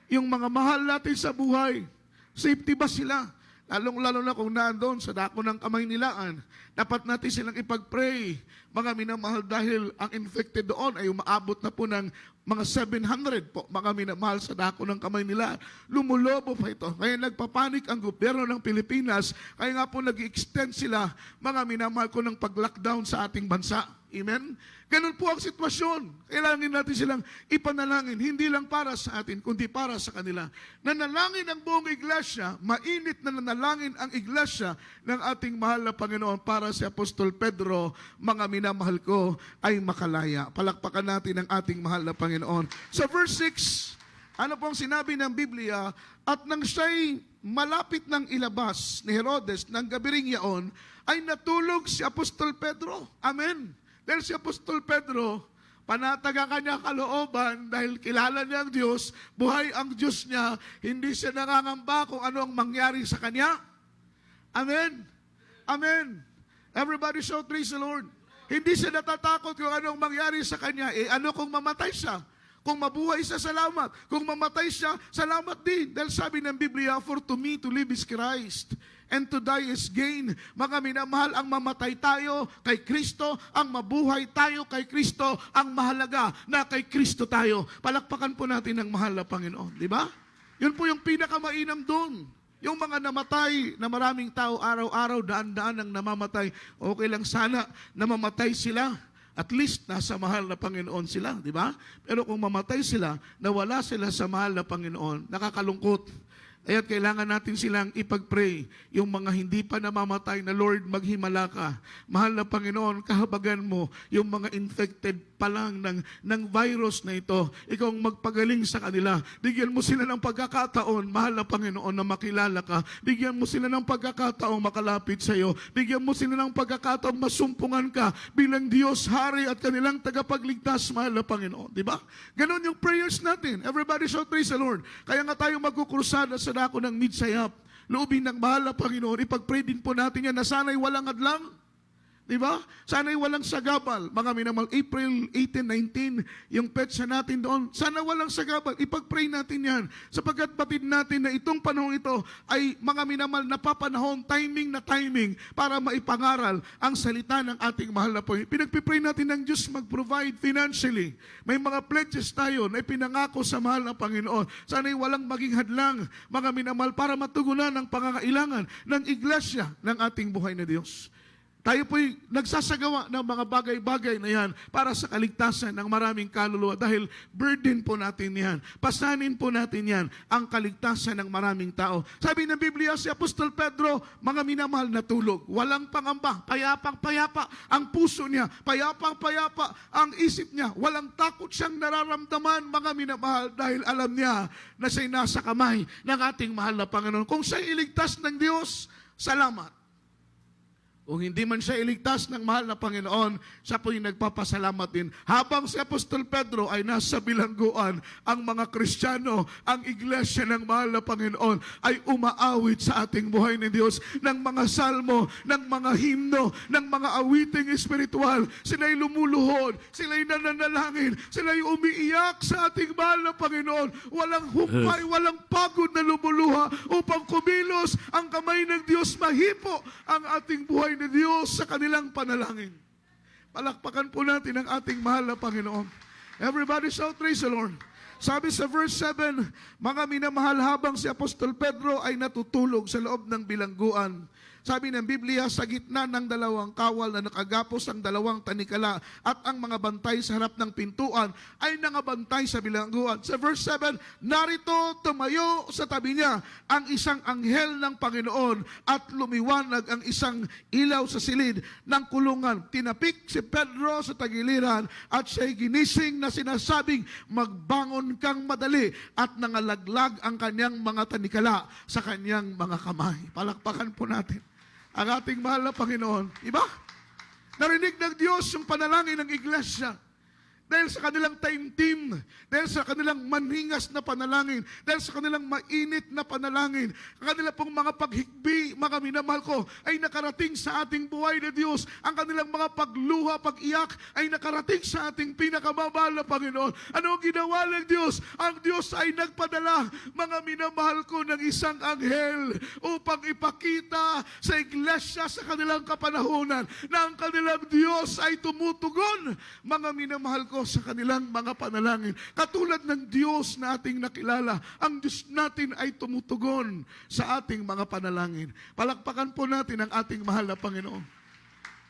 Speaker 2: Yung mga mahal natin sa buhay, safety ba sila? Lalong-lalo na kung naandoon sa dako ng kamay nilaan, dapat natin silang ipag-pray, mga minamahal, dahil ang infected doon ay umaabot na po ng mga 700 po, mga minamahal, sa dako ng kamay nila. Lumulobo pa ito. Kaya nagpapanik ang gobyerno ng Pilipinas, kaya nga po nag-extend sila, mga minamahal ko, ng pag-lockdown sa ating bansa. Amen? Ganun po ang sitwasyon. Kailangan natin silang ipanalangin, hindi lang para sa atin, kundi para sa kanila. Nanalangin ang buong iglesia, mainit na nanalangin ang iglesia ng ating mahal na Panginoon para si Apostol Pedro, mga minamahal ko, ay makalaya. Palakpakan natin ang ating mahal na Panginoon. Sa verse 6, ano pong sinabi ng Biblia? At nang siya'y malapit ng ilabas ni Herodes ng gabiring yaon, ay natulog si Apostol Pedro. Amen. Dahil si Apostol Pedro, panatag ang kanyang kalooban dahil kilala niya ang Diyos, buhay ang Diyos niya, hindi siya nangangamba kung ano ang mangyari sa kanya. Amen. Amen. Everybody shout, praise the Lord. Hindi siya natatakot kung ano ang mangyari sa kanya. Ano kung mamatay siya? Kung mabuhay siya, salamat. Kung mamatay siya, salamat din. Dahil sabi ng Biblia, for to me to live is Christ, and to die is gain. Mga minamahal, ang mamatay tayo kay Kristo, ang mabuhay tayo kay Kristo, ang mahalaga na kay Kristo tayo. Palakpakan po natin ang mahal na Panginoon. Di ba? Yun po yung pinakamainam doon. Yung mga namatay na maraming tao, araw-araw, daan-daan ang namamatay, okay lang sana na mamatay sila. At least nasa mahal na Panginoon sila, di ba? Pero kung mamatay sila, nawala sila sa mahal na Panginoon, nakakalungkot. Kaya kailangan natin silang ipag-pray, yung mga hindi pa namamatay na, Lord, maghimala ka. Mahal na Panginoon, kahabagan mo yung mga infected pa lang ng virus na ito. Ikaw ang magpagaling sa kanila. Bigyan mo sila ng pagkakataon, mahal na Panginoon, na makilala ka. Bigyan mo sila ng pagkakataong makalapit sa iyo. Bigyan mo sila ng pagkakataong masumpungan ka bilang Diyos, Hari at kanilang tagapagligtas, mahal na Panginoon. Di ba? Ganon yung prayers natin. Everybody shout, praise the Lord. Kaya nga tayo magkukrusada sa dako ng Midsayap. Loobin ng mahal na Panginoon, ipag-pray din po natin yan na sana'y walang hadlang. Di ba? Sana'y walang sagabal. Mga minamahal, April 18, 19, yung petsa natin doon. Sana walang sagabal. Ipag-pray natin yan. Sapagkat batid natin na itong panahon ito ay mga minamahal na papanahon, timing na timing para maipangaral ang salita ng ating mahal na Panginoon. Pinagpipray natin ng Diyos mag-provide financially. May mga pledges tayo na ipinangako sa mahal na Panginoon. Sana'y walang maging hadlang, mga minamahal, para matugunan ang pangangailangan ng iglesia ng ating buhay na Diyos. Tayo po'y nagsasagawa ng mga bagay-bagay na yan para sa kaligtasan ng maraming kaluluwa dahil burden po natin yan. Pasanin po natin yan ang kaligtasan ng maraming tao. Sabi ng Biblia si Apostol Pedro, mga minamahal na tulog. Walang pangamba, payapang-payapa ang puso niya, payapang-payapa ang isip niya. Walang takot siyang nararamdaman, mga minamahal, dahil alam niya na siya'y nasa kamay ng ating mahal na Panginoon. Kung siya'y iligtas ng Diyos, salamat. Kung hindi man siya iligtas ng mahal na Panginoon, siya po'y nagpapasalamat din. Habang si Apostol Pedro ay nasa bilangguan, ang mga Kristiyano, ang iglesia ng mahal na Panginoon ay umaawit sa ating buhay ni Diyos ng mga salmo, ng mga himno, ng mga awiting espiritual. Sila'y lumuluhod, sila'y nananalangin, sila'y umiiyak sa ating mahal na Panginoon. Walang humpay, walang pagod na lumuluha upang kumilos ang kamay ng Diyos, mahipo ang ating buhay ni Diyos sa kanilang panalangin. Palakpakan po natin ang ating mahal na Panginoon. Everybody shout, praise the Lord. Sabi sa verse 7, mga minamahal, habang si Apostol Pedro ay natutulog sa loob ng bilangguan, sabi ng Biblia, sa gitna ng dalawang kawal na nakagapos ang dalawang tanikala at ang mga bantay sa harap ng pintuan ay nangabantay sa bilangguan. Sa verse 7, narito tumayo sa tabi niya ang isang anghel ng Panginoon at lumiwanag ang isang ilaw sa silid ng kulungan. Tinapik si Pedro sa tagiliran at siya'y ginising na sinasabing, magbangon kang madali, at nangalaglag ang kanyang mga tanikala sa kanyang mga kamay. Palakpakan po natin ang ating mahal na Panginoon. Iba? Narinig ng Diyos yung panalangin ng iglesia. Dahil sa kanilang time team, dahil sa kanilang manhingas na panalangin, dahil sa kanilang mainit na panalangin, ang kanilang pong mga paghikbi, mga minamahal ko, ay nakarating sa ating buhay na Diyos. Ang kanilang mga pagluha, pag-iyak, ay nakarating sa ating pinakamamahal na Panginoon. Ano ang ginawa ng Diyos? Ang Diyos ay nagpadala, mga minamahal ko, ng isang anghel upang ipakita sa iglesia sa kanilang kapanahunan na ang kanilang Diyos ay tumutugon, mga minamahal ko, sa kanilang mga panalangin. Katulad ng Diyos na ating nakilala, ang Diyos natin ay tumutugon sa ating mga panalangin. Palakpakan po natin ang ating mahal na Panginoon.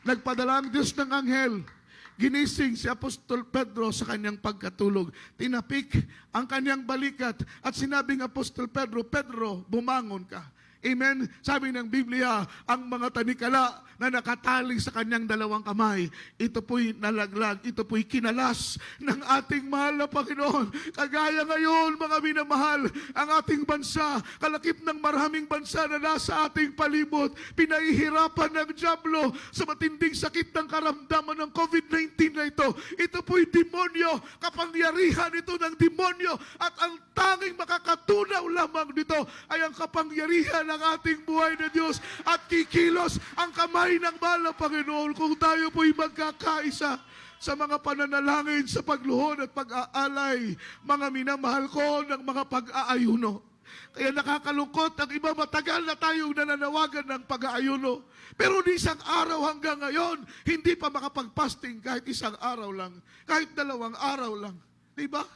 Speaker 2: Nagpadala ang Diyos ng anghel. Ginising si Apostol Pedro sa kanyang pagkatulog. Tinapik ang kanyang balikat at sinabing Apostol Pedro, Pedro, bumangon ka. Amen? Sabi ng Biblia, ang mga tanikala na nakatali sa kanyang dalawang kamay, ito po'y nalaglag, ito po'y kinalas ng ating mahal na Panginoon. Kagaya ngayon, mga minamahal, ang ating bansa, kalakip ng maraming bansa na nasa ating palibot, pinahihirapan ng dyablo sa matinding sakit ng karamdaman ng COVID-19 na ito. Ito po'y demonyo, kapangyarihan ito ng demonyo, at ang tanging makakatunaw lamang dito ay ang kapangyarihan ng ating buhay na Diyos, at kikilos ang kamay ng mahal na Panginoon kung tayo po'y magkakaisa sa mga pananalangin, sa pagluhod at pag-aalay, mga minamahal ko, ng mga pag-aayuno. Kaya nakakalungkot, ang iba matagal na tayong nananawagan ng pag-aayuno. Pero di isang araw hanggang ngayon, hindi pa makapag-fasting kahit isang araw lang, kahit 2 araw lang. Diba?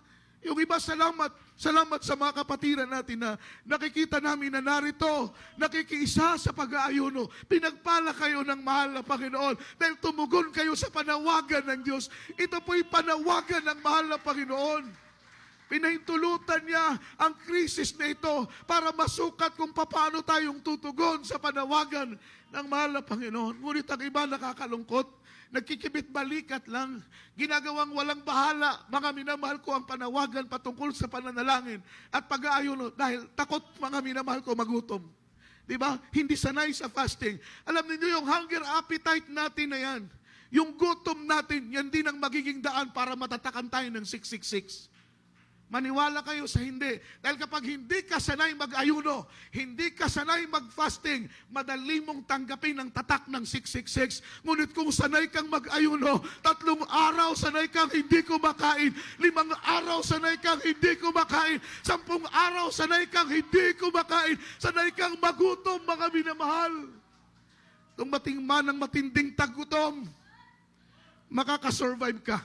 Speaker 2: Yung iba, salamat sa mga kapatiran natin na nakikita namin na narito, nakikiisa sa pag-aayuno. Pinagpala kayo ng mahal na Panginoon dahil tumugon kayo sa panawagan ng Diyos. Ito po'y panawagan ng mahal na Panginoon. Pinahintulutan niya ang krisis na ito para masukat kung paano tayong tutugon sa panawagan ng mahal na Panginoon. Ngunit ang iba nakakalungkot, nagkikibit balikat lang, ginagawang walang bahala, mga minamahal ko, ang panawagan patungkol sa pananalangin at pag-aayuno dahil takot, mga minamahal ko, magutom. Diba? Hindi sanay sa fasting. Alam niyo yung hunger appetite natin na yan, yung gutom natin, yan din ang magiging daan para matatakan tayo ng 666. Maniwala kayo sa hindi. Dahil kapag hindi ka sanay mag-ayuno, hindi ka sanay mag-fasting, madali mong tanggapin ang tatak ng 666. Ngunit kung sanay kang mag-ayuno, 3 araw sanay kang hindi kumakain, 5 araw sanay kang hindi kumakain, 10 araw sanay kang hindi kumakain, sanay kang magutom, mga minamahal. Kung matingman ang matinding tagutom, makakasurvive ka.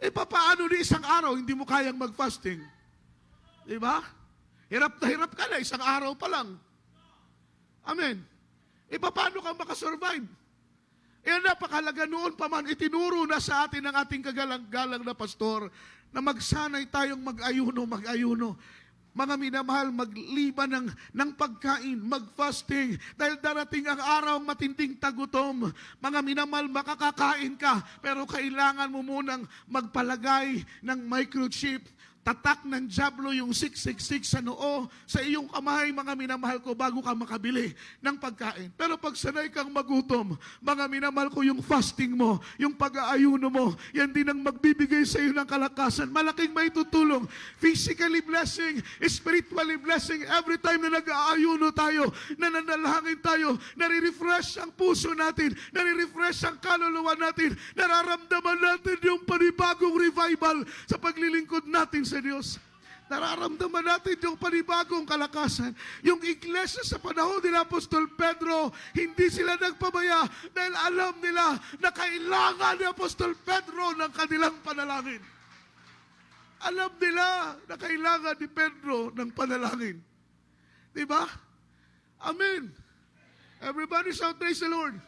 Speaker 2: Papaano ni isang araw hindi mo kayang mag-fasting? Diba? Hirap ka na, isang araw pa lang. Amen. Papaano ka makasurvive? Napakalaga noon pa man, itinuro na sa atin ng ating kagalang-galang na pastor na magsanay tayong mag-ayuno. Mga minamahal, magliban ng pagkain, mag-fasting, dahil darating ang araw ang matinding tagutom. Mga minamahal, makakakain ka, pero kailangan mo munang magpalagay ng microchip. Tatak ng Diablo yung 666 sa noo, sa iyong kamay, mga minamahal ko, bago ka makabili ng pagkain. Pero pag sanay kang magutom, mga minamahal ko, yung fasting mo, yung pag-aayuno mo, yan din ang magbibigay sa iyo ng kalakasan. Malaking may tutulong. Physically blessing, spiritually blessing. Every time na nag-aayuno tayo, nananalangin tayo, nare-refresh ang puso natin, nare-refresh ang kaluluwa natin, nararamdaman natin yung panibagong revival sa paglilingkod natin sa Diyos. Nararamdaman natin yung panibagong kalakasan. Yung iglesia sa panahon ni Apostol Pedro, hindi sila nagpabaya dahil alam nila na kailangan ni Apostol Pedro ng kanilang panalangin. Alam nila na kailangan ni Pedro ng panalangin. Diba? Amen. Everybody shout, praise the Lord.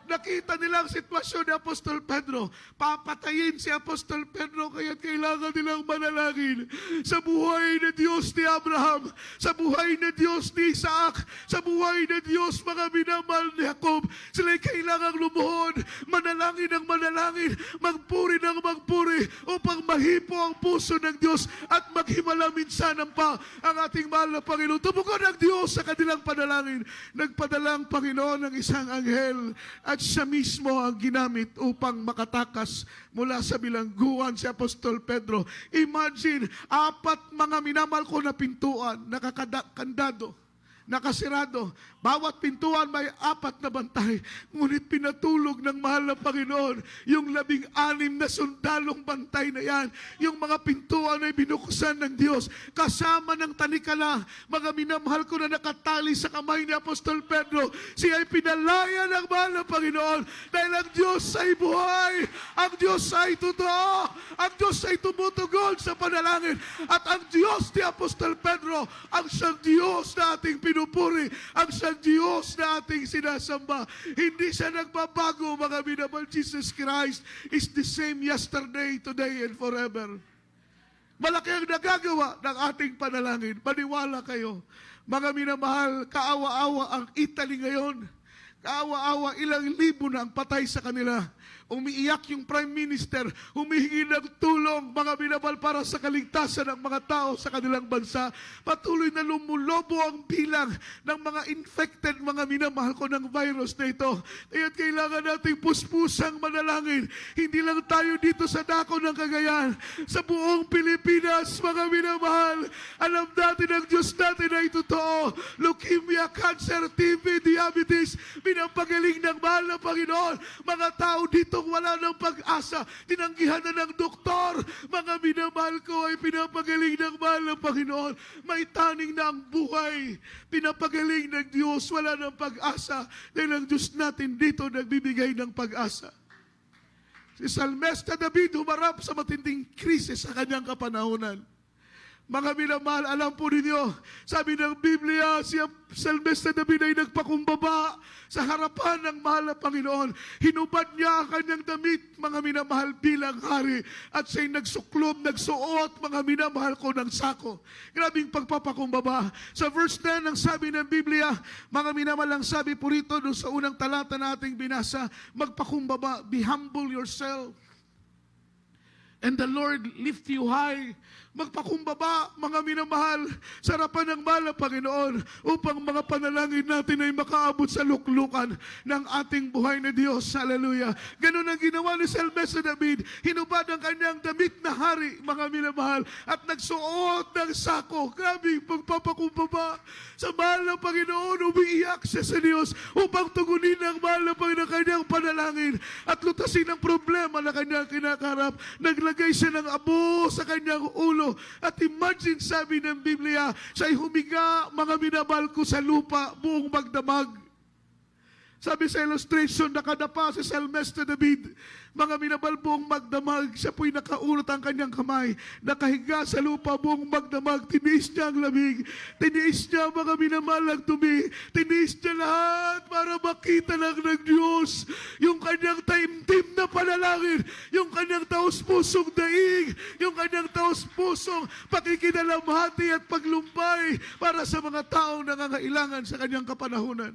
Speaker 2: Nakita nila ang sitwasyon ni Apostol Pedro. Papatayin si Apostol Pedro, kaya kailangan nilang manalangin sa buhay na Diyos ni Abraham, sa buhay na Diyos ni Isaac, sa buhay na Diyos, mga minamahal ni Jacob. Sila'y kailangang lumuhod, manalangin ng manalangin, magpuri ng magpuri, upang mahipo ang puso ng Diyos at maghimala minsanan pa ang ating mahal na Panginoon. Tumugon ang Diyos sa kanilang panalangin. Nagpadala ang Panginoon ng isang anghel at siya mismo ang ginamit upang makatakas mula sa bilangguan si Apostol Pedro. Imagine, 4 mga minamahal ko na pintuan, nakakandado, nakasirado. Bawat pintuan may 4 na bantay. Ngunit pinatulog ng mahal na Panginoon yung 16 na sundalong bantay na yan. Yung mga pintuan ay binuksan ng Diyos. Kasama ng tanikala, mga minamahal ko na nakatali sa kamay ni Apostol Pedro. Siya ay pinalaya ng mahal na Panginoon. Dahil ang Diyos ay buhay. Ang Diyos ay totoo. Ang Diyos ay tumutugon sa panalangin. At ang Diyos ni Apostol Pedro, ang siyang Diyos na ating pinupuri, ang siyang Diyos na ating sinasamba. Hindi siya nagbabago, mga minamahal. Jesus Christ is the same yesterday, today, and forever. Malaki ang nagagawa ng ating panalangin. Maniwala kayo. Mga minamahal, kaawa-awa ang Italy ngayon. Kaawa-awa, ilang libo na ang patay sa kanila. Umiiyak yung Prime Minister, humihingi ng tulong, mga minamahal, para sa kaligtasan ng mga tao sa kanilang bansa. Patuloy na lumulobo ang bilang ng mga infected, mga minamahal ko, ng virus na ito. Kaya kailangan nating puspusang manalangin. Hindi lang tayo dito sa dako ng Cagayan, sa buong Pilipinas, mga minamahal. Alam natin ang Diyos natin ay totoo. Leukemia, cancer, TB, diabetes, pinapagaling ng mahal na Panginoon. Mga tao dito wala ng pag-asa, tinanggihan na ng doktor. Mga minamahal ko, ay pinapagaling ng mahal ng Panginoon. May taning na ang buhay, pinapagaling ng Diyos. Wala ng pag-asa dahil ang Diyos natin dito nagbibigay ng pag-asa. Si Salmista David humarap sa matinding krisis sa kanyang kapanahunan. Mga minamahal, alam po ninyo, sabi ng Biblia, si Salmista David ay nagpakumbaba sa harapan ng mahal na Panginoon. Hinubad niya ang kanyang damit, mga minamahal, bilang hari. At siya'y nagsuklob, nagsuot, mga minamahal ko, ng sako. Grabing pagpapakumbaba. Sa verse 10, ang sabi ng Biblia, mga minamahal, ang sabi po rito, doon sa unang talata na ating binasa, magpakumbaba, be humble yourself, and the Lord lift you high. magpakumbaba, mga minamahal, sa harapan ng mahal na Panginoon, upang mga panalangin natin ay makaabot sa luklukan ng ating buhay na Diyos. Hallelujah. Ganun ang ginawa ni Salmista David. Hinubad ang kanyang damit na hari, mga minamahal, at nagsuot ng sako. Grabe, pagpapakumbaba sa mahal na Panginoon, umiiyak siya sa Diyos upang tugunin ang mahal na Panginoon kanyang panalangin at lutasin ang problema na kanyang kinakarap. Naglagay siya ng abo sa kanyang ulo. At imagine, sabi ng Biblia, siya'y humiga, mga minamahal ko, sa lupa, buong magdamag. Sabi sa illustration, nakadapa si Salmista David, mga minamahal, buong magdamag, siya po'y nakaulot ang kanyang kamay, nakahiga sa lupa, buong magdamag, tiniis niya ang lamig, tiniis niya, mga minamahal, ang dumi, tiniis niya lahat para makita lang ng Diyos yung kanyang taimtim na panalangin, yung kanyang taos-pusong daig, yung kanyang taos-pusong pakikinalamhati at paglumpay para sa mga taong nangangailangan sa kanyang kapanahunan.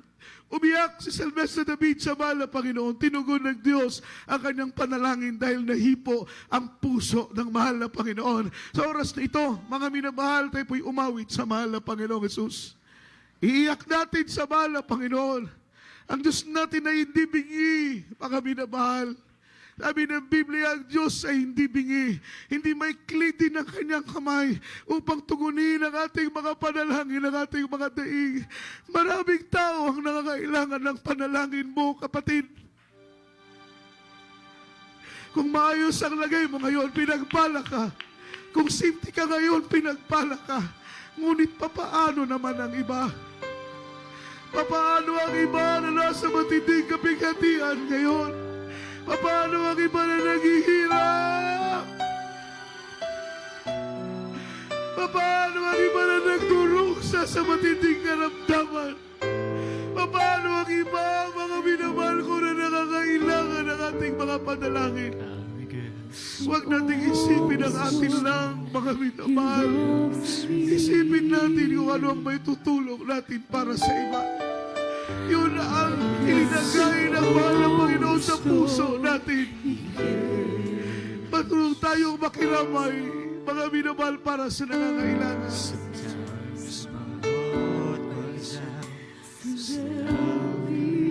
Speaker 2: Umiyak si Salmista David sa mahal na Panginoon. Tinugon ng Diyos ang kanyang panalangin dahil nahipo ang puso ng mahal na Panginoon. Sa oras na ito, mga minamahal, tayo po'y umawit sa mahal na Panginoong Jesus. Iiyak natin sa mahal na Panginoon. Ang Diyos natin ay hindi bingi, mga minamahal. Sabi ng Biblia, ang Diyos ay hindi bingi, hindi maikli din ang kanyang kamay upang tugunin ang ating mga panalangin, ang ating mga daig. Maraming tao ang nangangailangan ng panalangin mo, kapatid. Kung maayos ang lagay mo ngayon, pinagpala ka. Kung safety ka ngayon, pinagpala ka. Ngunit papaano naman ang iba? Papaano ang iba na nasa matinding kapighatian ngayon? Paano ang iba na naghihirap? Paano ang iba na nagdurusa sa matinding karamdaman? Paano ang iba, mga minamahal ko, na nakakailangan ng ating mga panalangin? Huwag nating isipin ang atin lang, mga minamahal. Isipin natin kung ano ang may tutulong natin para sa iba. Yun ang ilinagay ng mahal ng Panginoon sa puso natin. Patulong tayong makiramay, mga minamahal, para sa nangangailangan.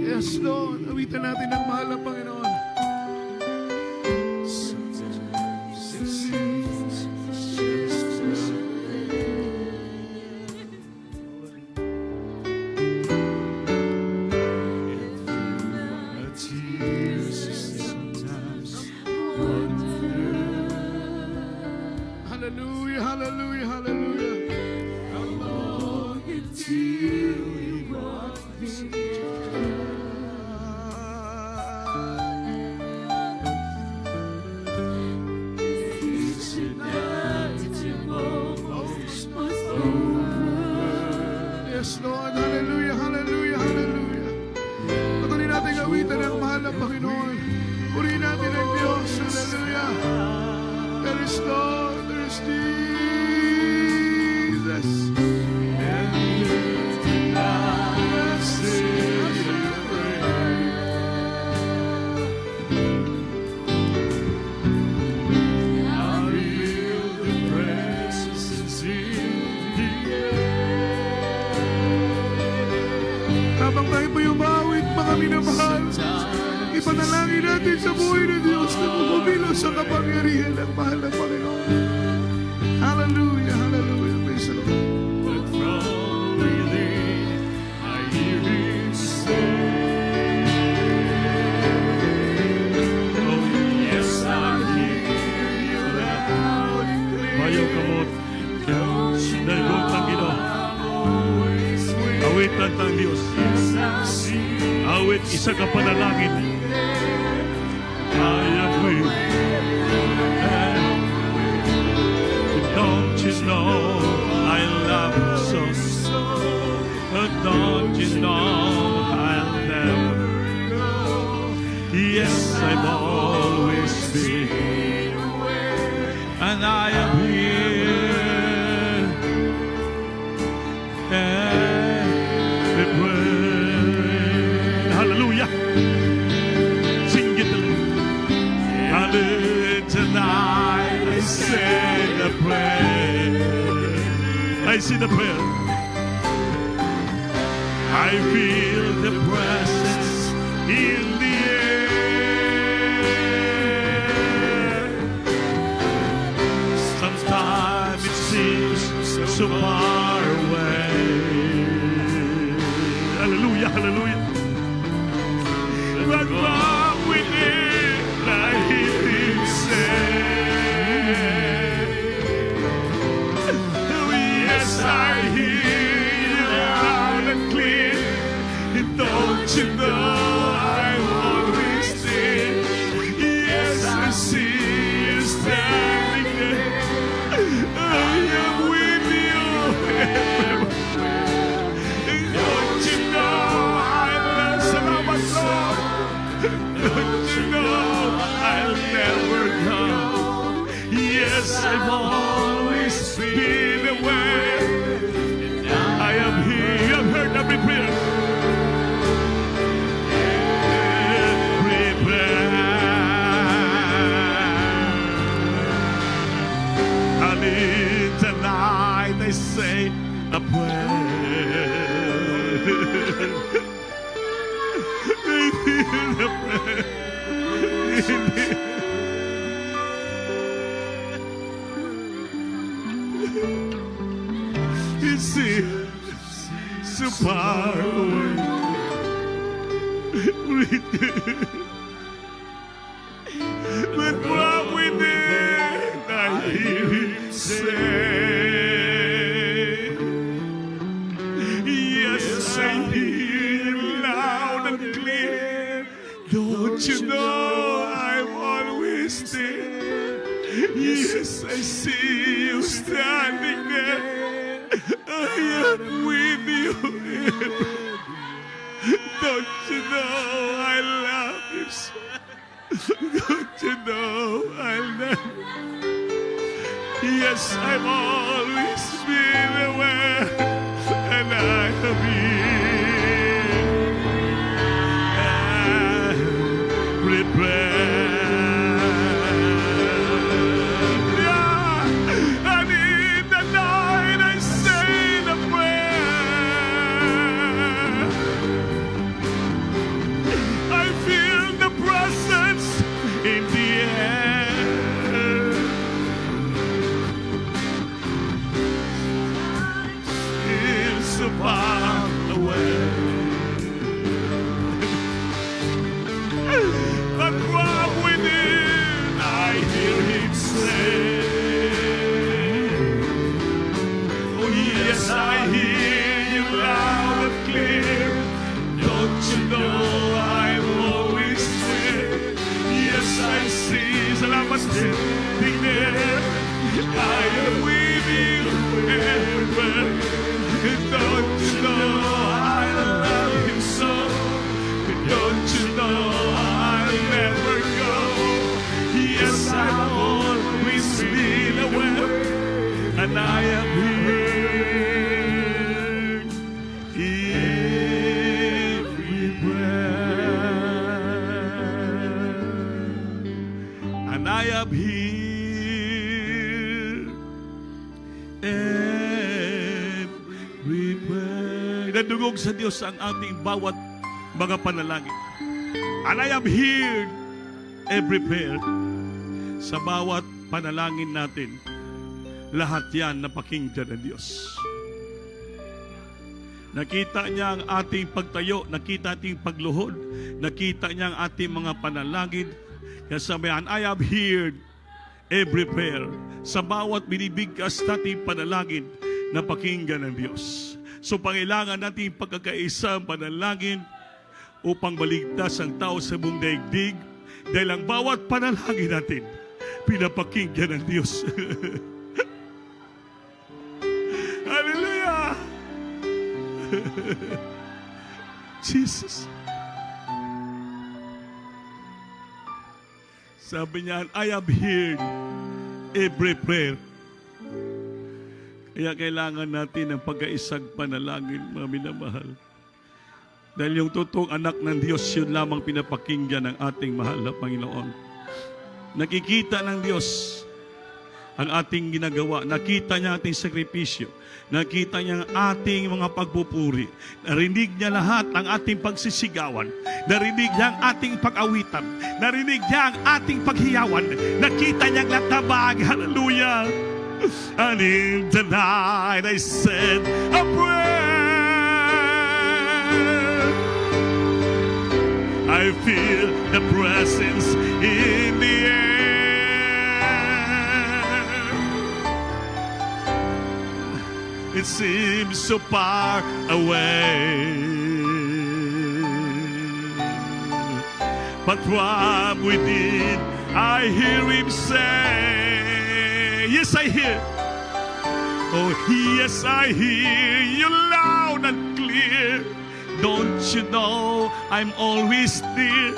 Speaker 2: Yes, Lord. Awitan natin ang mahal ng Panginoon. Hallelujah, hallelujah, hallelujah. How long until you brought me Is it not almost over? Yes, Lord, hallelujah, hallelujah, hallelujah. Patuloy natin awitan ang mahal ng Panginoon. Purihin natin ang Diyos, hallelujah. There is Lord, there is Jesus. And lifting up and celebrate. I feel the presence in the air. Habang tayo po'y umawit, mga minamahal, ipanalangin natin sa buhay ng Diyos na bumubilo sa kapangyarihan ng mahal na Panginoon. Hallelujah, hallelujah. Praise the Lord. But from within, I hear Him say, oh, yes, I hear you loud and clear.
Speaker 5: Bayaw kamot, dalugog ng Ginoo. Awit lang ng Diyos. Awit isa ka panalangin. I am with. Don't you know I love you so? Don't you know I'll never go? Yes, I've always been, and I am here. Every prayer. Hallelujah. Sing it. Hallelujah. Tonight I say a prayer. I see the prayer. I feel the presence in the air. Sometimes it seems so far away. Hallelujah, hallelujah. But from within I hear him say, oh yes, I hear you loud and clear. Don't you know I'm always there? Yes, I see you standing there. I am with you everywhere. Don't you know I'm Salamat, Lord. Don't you know I'll never come? Yes, I've always been aware. I am here. You have heard every prayer. Every prayer. And in tonight I say a prayer. It seems so far away. But from within I hear him say, yes, I hear him loud and clear. Don't you know I'm always there? Yes, I see you standing there. I am with you. Don't you know I love you so? Don't you know I love you? Yes, I've always been aware, and I am here. Prepare. And in the night I say the prayer. I feel the presence in the air. It's so far away. But from within I hear him say, oh yes, I hear you loud and clear. Don't you know I'm always there? Yes, I see. Salamat standing there. I am with you everywhere. Don't you know I love you so? Don't you know I'll never go? Yes, I've always been aware, and I am here everywhere. And I am here everywhere. Nadugog sa Diyos ang ating bawat mga panalangin. And I am here every prayer. Sa bawat panalangin natin, lahat yan napakinggan ng Diyos. Nakita niya ang ating pagtayo, nakita ating pagluhod, nakita niya ang ating mga panalangin. Kaya sabihan, I am here every prayer. Sa bawat binibigkas nating panalangin, napakinggan ng Diyos. So pangailangan natin pagkakaisa ang panalangin upang maligtas ang tao sa buong daigdig, dahil ang bawat panalangin natin pinapakinggan ng Diyos. Hallelujah! Jesus. Sabi niya, I am here every prayer. Kaya kailangan natin ng pagkaisang panalangin, mga minamahal. Dahil yung totoong anak ng Diyos, yun lamang pinapakinggan ng ating mahal na Panginoon. Nakikita ng Diyos ang ating ginagawa. Nakita niya ating sakripisyo. Nakita niya ang ating mga pagpupuri. Narinig niya lahat ng ating pagsisigawan. Narinig niya ang ating pag-awitan. Narinig niya ang ating paghiyawan. Nakita niya ang latabag. Hallelujah! And in the night I said a prayer. I feel the presence in the air. It seems so far away, but from within I hear him say, yes I hear, oh yes I hear you loud and clear. Don't you know I'm always near?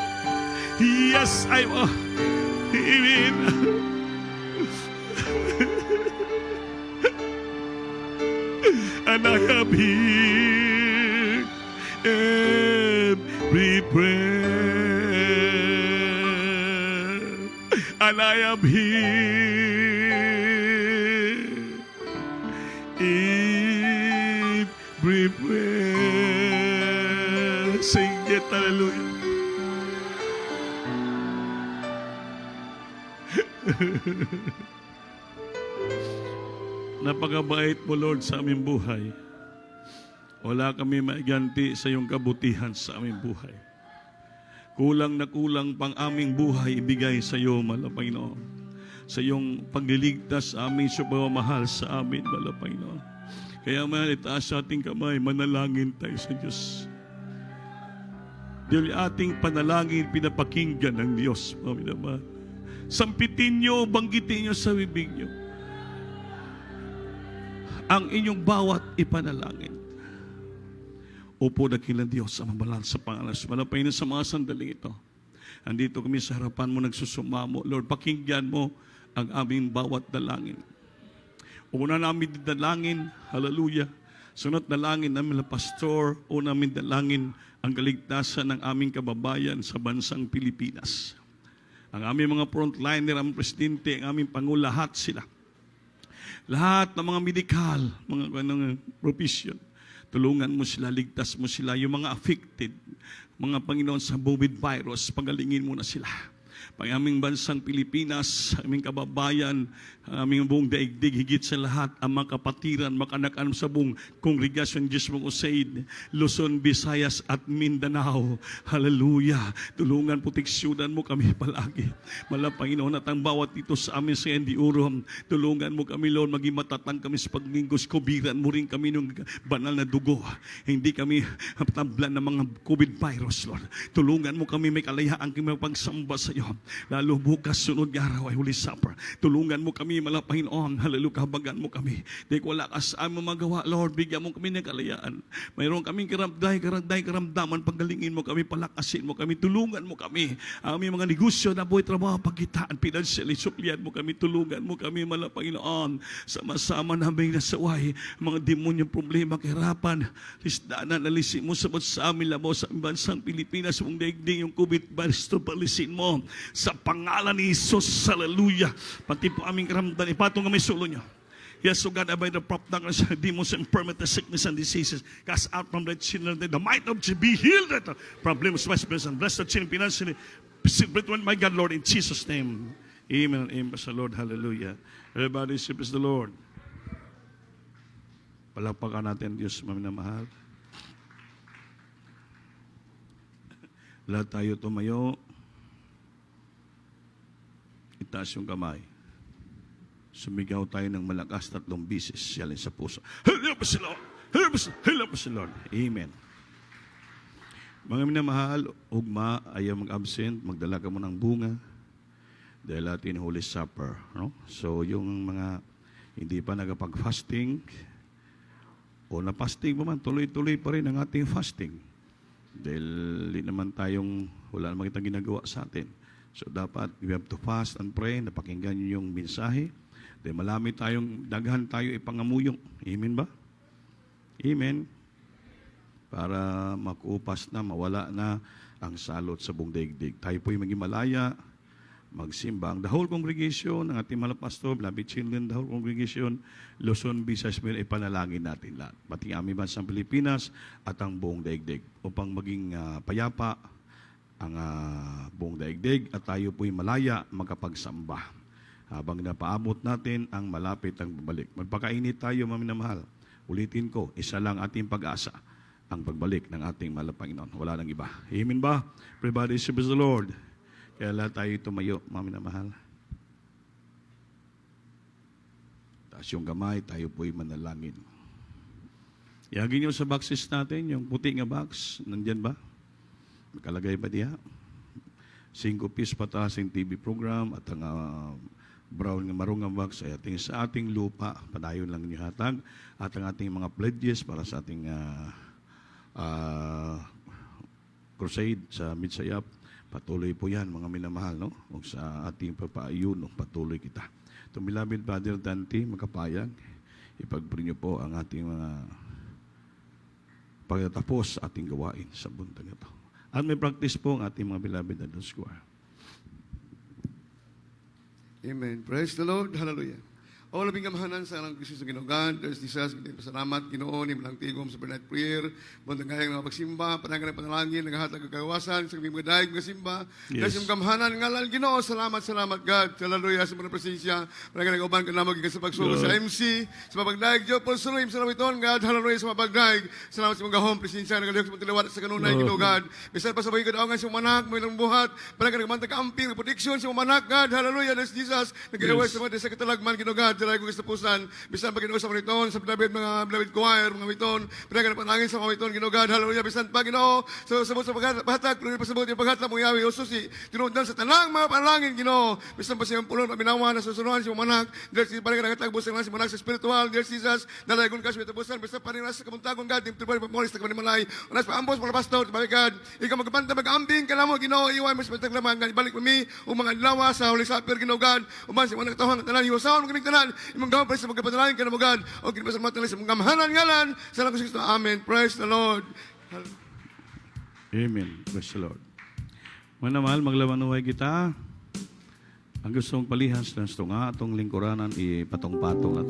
Speaker 5: Yes I even and I am here every prayer, and I am here every prayer. Sing it, hallelujah. Napakabait mo, Lord, sa aming buhay. Wala kami maiganti sa iyong kabutihan sa aming buhay. Kulang na kulang pang aming buhay ibigay sa iyo, Panginoon. Sa iyong pagliligtas sa amin, sa pagmamahal sa amin, Panginoon. Kaya itaas sa ating kamay, manalangin tayo sa Diyos. Dahil ating panalangin pinapakinggan ng Diyos, Panginoon. Sampitin niyo, banggitin niyo sa bibig niyo ang inyong bawat ipanalangin. Opo, dakilang Diyos, ang mabalang sa pangalan. Malapay na sa mga sandaling ito. Andito kami sa harapan mo, nagsusumamo. Lord, pakinggan mo ang aming bawat dalangin. Una namin dalangin, hallelujah. Sunod dalangin namin na pastor, una namin dalangin ang kaligtasan ng aming kababayan sa bansang Pilipinas. Ang aming mga frontliner, ang presidente, ang aming pangulo, lahat sila. Lahat ng mga medikal, mga profession, tulungan mo sila, ligtas mo sila, yung mga affected, mga Panginoon sa COVID virus, pagalingin mo na sila. Pang aming bansang Pilipinas, aming kababayan, aming buong daigdig, higit sa lahat, ang mga kapatiran, makanakan sa buong kongregasyon Diyos mong usaid, Luzon, Visayas at Mindanao. Hallelujah! Tulungan, proteksyonan mo kami palagi. Panginoon, at ang bawat dito sa amin sa Endiuro, tulungan mo kami, Lord, maging matatang kami sa paglingkos, kubiran mo rin kami ng banal na dugo. Hindi kami tablan ng mga COVID virus, Lord. Tulungan mo kami, may kalayaan kami pagsamba sa iyo. Lalo bukas, sunod araw ay Holy Supper. Tulungan mo kami, Panginoon. Hallelujah, habagan mo kami. Dahil wala ka sa aming magawa, Lord, bigyan mo kami ng kalayaan. Mayroon kaming karamdaman, paggalingin mo kami, palakasin mo kami, tulungan mo kami. Ang aming mga negosyo na buhay, trabaho, pagkitaan, financially, suplian mo kami, tulungan mo kami, Panginoon. Sama-sama namin nasaway, mga demonyong problema, kahirapan, lisdanan, alisin mo sabot sa amin, labo sa bansang Pilipinas, mong daigdig yung COVID virus, palisin mo. Sa pangalan ni Jesus, hallelujah. Pati po aming karamdaman, ipatong kami sulo niyo. Yes, so God, by the prop darkness, demons, infirmity, sickness, and diseases, cast out from the children, the might of Jesus, be healed. Problems, vice and bless the children financially. My God, Lord, in Jesus' name. Amen. Amen. Praise the Lord. Hallelujah. Everybody, praise the Lord. Palakpakan natin, Diyos, maminamahal. Lahat tayo tumayo. Itaas yung kamay. Sumigaw tayo ng malakas 3 bisis. Yalin sa puso. Help us, Lord! Help us! Help us, Lord! Amen. Mga minamahal, ugma, ayaw mag-absent, magdala ka mo ng bunga dahil atin Holy Supper. No? So, yung mga hindi pa nagapag-fasting o na-fasting pa man, tuloy-tuloy pa rin ang ating fasting. Dahil di naman tayong wala namang kitang ginagawa sa atin. So dapat we have to fast and pray, napakinggan nyo yung mensahe. Dahil malami tayong, daghan tayo ipangamuyong. Amen ba? Amen. Para makuupas na, mawala na ang salot sa buong daigdig. Tayo po'y maging malaya,
Speaker 2: magsimba. Ang the whole congregation, ng ating mga pastor, beloved children, the whole congregation, Luzon, Visayas, Mindanao, ipanalangin natin lahat. Pati ang aming bansang Pilipinas at ang buong daigdig upang maging payapa ang buong daigdig at tayo po'y malaya magkapagsamba habang napaabot natin ang malapit ang babalik. Magpakainit tayo, mga minamahal. Ulitin ko, isa lang ating pag-asa, ang pagbalik ng ating mahal na Panginoon. Wala nang iba. Amen ba? Everybody serve the Lord. Kaya lahat tayo tumayo, mga minamahal. Taas yung kamay, tayo po'y manalangin. Iagin nyo sa boxes natin, yung puti nga box, nandyan ba? Makalagay ba diya? 5 piece pataas yung TV program at ang brown nga marong nga box ay ating sa ating lupa, padayon lang niyo hatag, at ang ating mga pledges para sa ating crusade sa Midsayap. Patuloy po yan, mga minamahal, no? O sa ating papaayuno, patuloy kita. Itong beloved Father Dante, makapayag, ipag-pray niyo po ang ating mga pagtatapos sa ating gawain sa buntag ito. At may practice po ang ating mga beloved na Square.
Speaker 6: Amen. Praise the Lord. Hallelujah. O labing kamahanan sa alang Kristo sa Ginoo God, There's Jesus, salamat, Ginoo, ni malang tigom sa Bernard Prayer, buntang gayang mga pagsimba, panangan ng panalangin, naghahatag ng kawasan, sa kaming mga daig mga simba.
Speaker 2: Yes.
Speaker 6: There's yung kamahanan, ngalal, Ginoo, salamat, God. Hallelujah, sa mga presensya, panangan ng uban ka namag, sa pagsulo sa MC, sa mga pagdaig, Diyo, Paul Surim, salamat ito, God, hallelujah, sa mga pagdaig, salamat sa mga gahom, presensya, nagaliyok sa mga tilawat sa kanunay, Ginoo, God. Bisan pa sa mga kadaongan sa mga manak, may ilang buhat, panangan ng mantag kaamping, prediction sa mga manak, God, hallelujah, there's Jesus, nag-iaway sa mga sa katalagman, Ginoo, God, talaga kong istapusan, bisan pa Ginoo sa mga iton, sa mga beloved choir, mga iton, panangan ng panangin sa mga iton, Ginoo, God, hallelujah, bisan pa Ginoo, sa paghatag, pasabot yung paghatag mo yawi, o susi, tinundan sa tanang mga panalangin, Ginoo, bisan pa siyang pulong, paminawa na susunuhan si mga manak, dahil si panangan ng tagbos ng si manak sa spiritual, dear Jesus, dalagon ka sa itapusan, bisan pa rin sa kamuntagon, God, yung tribal, pamolis, takmanimalay, unas pa ambos, mga pastor, mga God, ikaw magkapanta, mag-ambing ka mo, Ginoo, iwan mo sa pagtaglaman, ibalik mo mi, o mga lawa sa Holy Supper, Ginoo, God, uman si mga nagtawang tanan, iwasawan, mga tanan, imong gawang pa sa magkapanalangin ka na mo, God, o kinapasalamat na sa mga kamahanan ngalan, sa lang ko Kristo, Amen. Praise the Lord.
Speaker 2: Amen. Praise the Lord. Mga mahal, maglawanuhay kita. Ang gustong palihas ng nga atong lingkuranan, ipatong-patong at